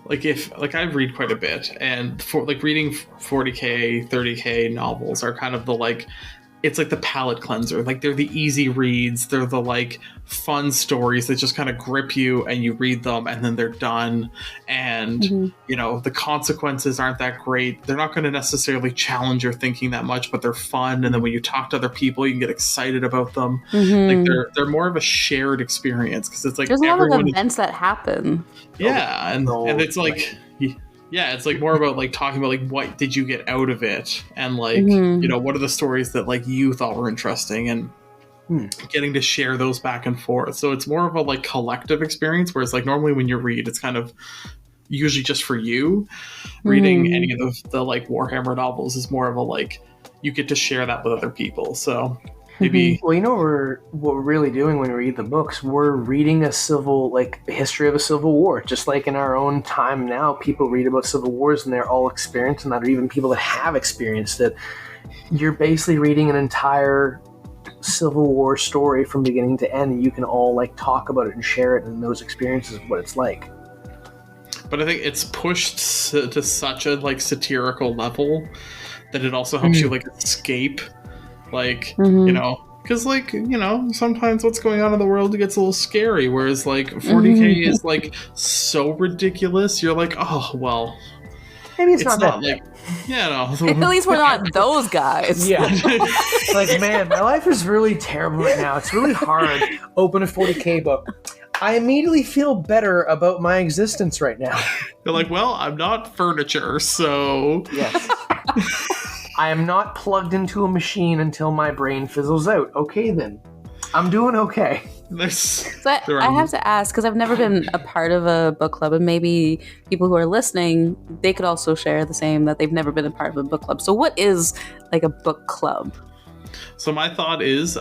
I read quite a bit, and for like reading 40k 30k novels are kind of the it's like the palate cleanser. Like, they're the easy reads, they're the like fun stories that just kind of grip you, and you read them and then they're done, and the consequences aren't that great. They're not going to necessarily challenge your thinking that much, but they're fun, and then when you talk to other people you can get excited about them. Like, they're more of a shared experience, because it's like there's a lot of events that happen. And it's like it's like more about like talking about like what did you get out of it, and like what are the stories that like you thought were interesting, and getting to share those back and forth. So it's more of a like collective experience, whereas like normally when you read, it's kind of usually just for you. Reading any of the like Warhammer novels is more of a like you get to share that with other people. So maybe well, what we're really doing when we read the books, we're reading a history of a civil war. Just like in our own time now, people read about civil wars and they're all experienced, and that, or even people that have experienced it. You're basically reading an entire civil war story from beginning to end, and you can all like talk about it and share it, and those experiences of what it's like. But I think it's pushed to such a like satirical level that it also helps you like escape. Like, because like, sometimes what's going on in the world gets a little scary, whereas like 40k is like so ridiculous, you're like, oh, well, maybe it's not that like, At least we're not those guys. Yeah. It's like, man, my life is really terrible right now. It's really hard. Open a 40k book. I immediately feel better about my existence right now. They're like, well, I'm not furniture, so... Yes. I am not plugged into a machine until my brain fizzles out. Okay, then. I'm doing okay. So I have to ask, because I've never been a part of a book club, and maybe people who are listening, they could also share the same, that they've never been a part of a book club. So what is like a book club? So my thought is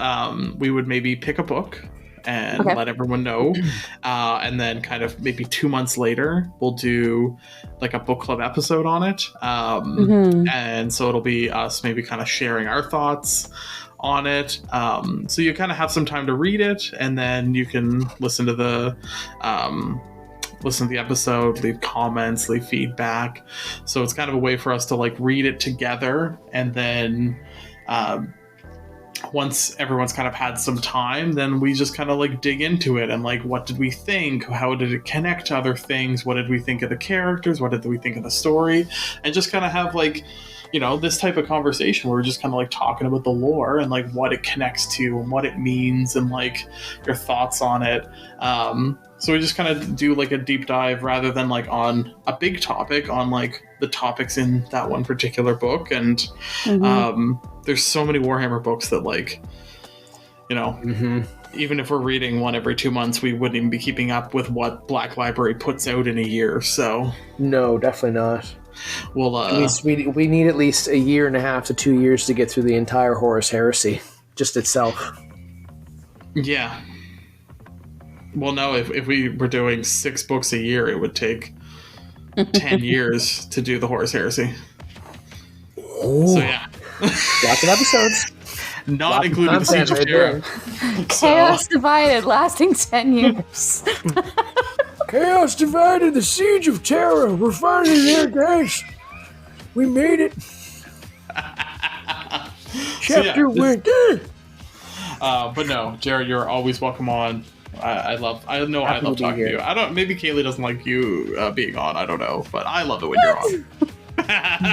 we would maybe pick a book and Okay. let everyone know. And then kind of maybe 2 months later, we'll do like a book club episode on it. And so it'll be us maybe kind of sharing our thoughts on it. So you kind of have some time to read it, and then you can listen to the episode, leave comments, leave feedback. So it's kind of a way for us to like read it together, and then once everyone's kind of had some time, then we just kind of like dig into it and like, what did we think? How did it connect to other things? What did we think of the characters? What did we think of the story? And just kind of have like, you know, this type of conversation where we're just kind of like talking about the lore and like what it connects to and what it means and like your thoughts on it. So we just kind of do like a deep dive rather than like on a big topic, on like the topics in that one particular book. And there's so many Warhammer books that like, you know, even if we're reading one every 2 months, we wouldn't even be keeping up with what Black Library puts out in a year. So no, definitely not. We'll we need at least 1.5 to 2 years to get through the entire Horus Heresy, just itself. Yeah. Well, no, if we were doing 6 books a year, it would take 10 years to do the Horus Heresy. Oh. So yeah. Lots of episodes. Not including the Siege of Terra. Chaos Divided, lasting 10 years. Chaos Divided, the Siege of Terra. We're finally there, guys. We made it. Chapter went. But no, Jarrett, you're always welcome on. I love talking to you. I don't. Maybe Kaylee doesn't like you being on. I don't know, but I love it when you're on.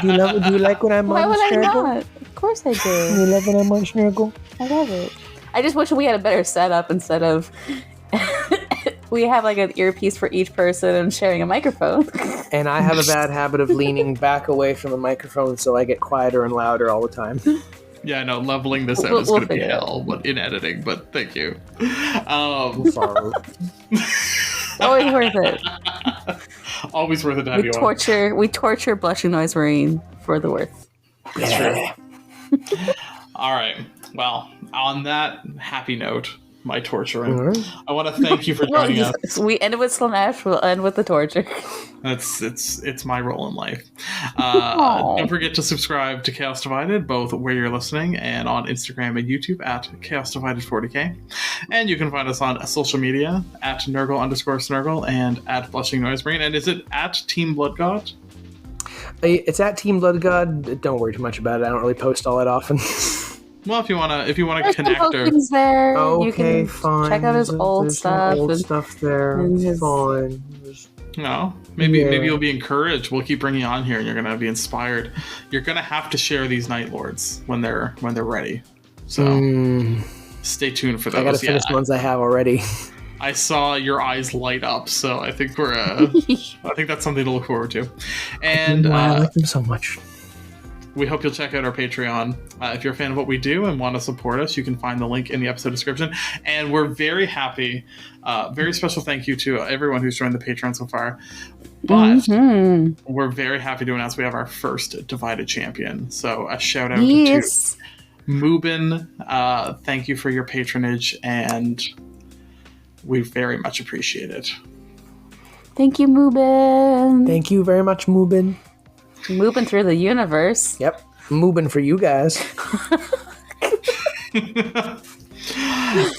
Do you like when I'm Why on would I Snurgle? not? Of course I do. You love when I'm on Snurgle? I love it. I just wish we had a better setup instead of we have like an earpiece for each person and sharing a microphone. And I have a bad habit of leaning back away from the microphone, so I get quieter and louder all the time. Yeah, I know. Leveling this out is going to be hell in editing, but thank you. Sorry. Always worth it. Always worth it to have you on. We torture Blushing Noise Marine for the worth. That's true. All right. Well, on that happy note, my torturing, I want to thank you for joining us. We ended with Slanesh, we'll end with the torture. It's my role in life. Don't forget to subscribe to Chaos Divided, both where you're listening and on Instagram and YouTube at Chaos Divided 40K. And you can find us on social media at Nurgle_Snurgle and at Blushing Noise Marine. And is it at TeamBloodGod? It's at TeamBloodGod. Don't worry too much about it. I don't really post all that often. Well, if you wanna There's connect some or postings there. Okay, you can fine. check out his old There's stuff. some old and- stuff there. and It's his- fine. no, maybe you'll be encouraged. We'll keep bringing you on here, and you're gonna be inspired. You're gonna have to share these Night Lords when they're ready. So stay tuned for those. I gotta finish ones I have already. I saw your eyes light up, so I think I think that's something to look forward to. And I like them so much. we hope you'll check out our Patreon. If you're a fan of what we do and want to support us, you can find the link in the episode description. And we're very happy. Very special thank you to everyone who's joined the Patreon so far. But we're very happy to announce we have our first Divided Champion. So a shout out to Mubin. Thank you for your patronage, and we very much appreciate it. Thank you, Mubin. Thank you very much, Mubin. Moving through the universe. Yep. Mubin for you guys.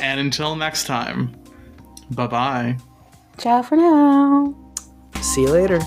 And until next time, bye-bye. Ciao for now. See you later.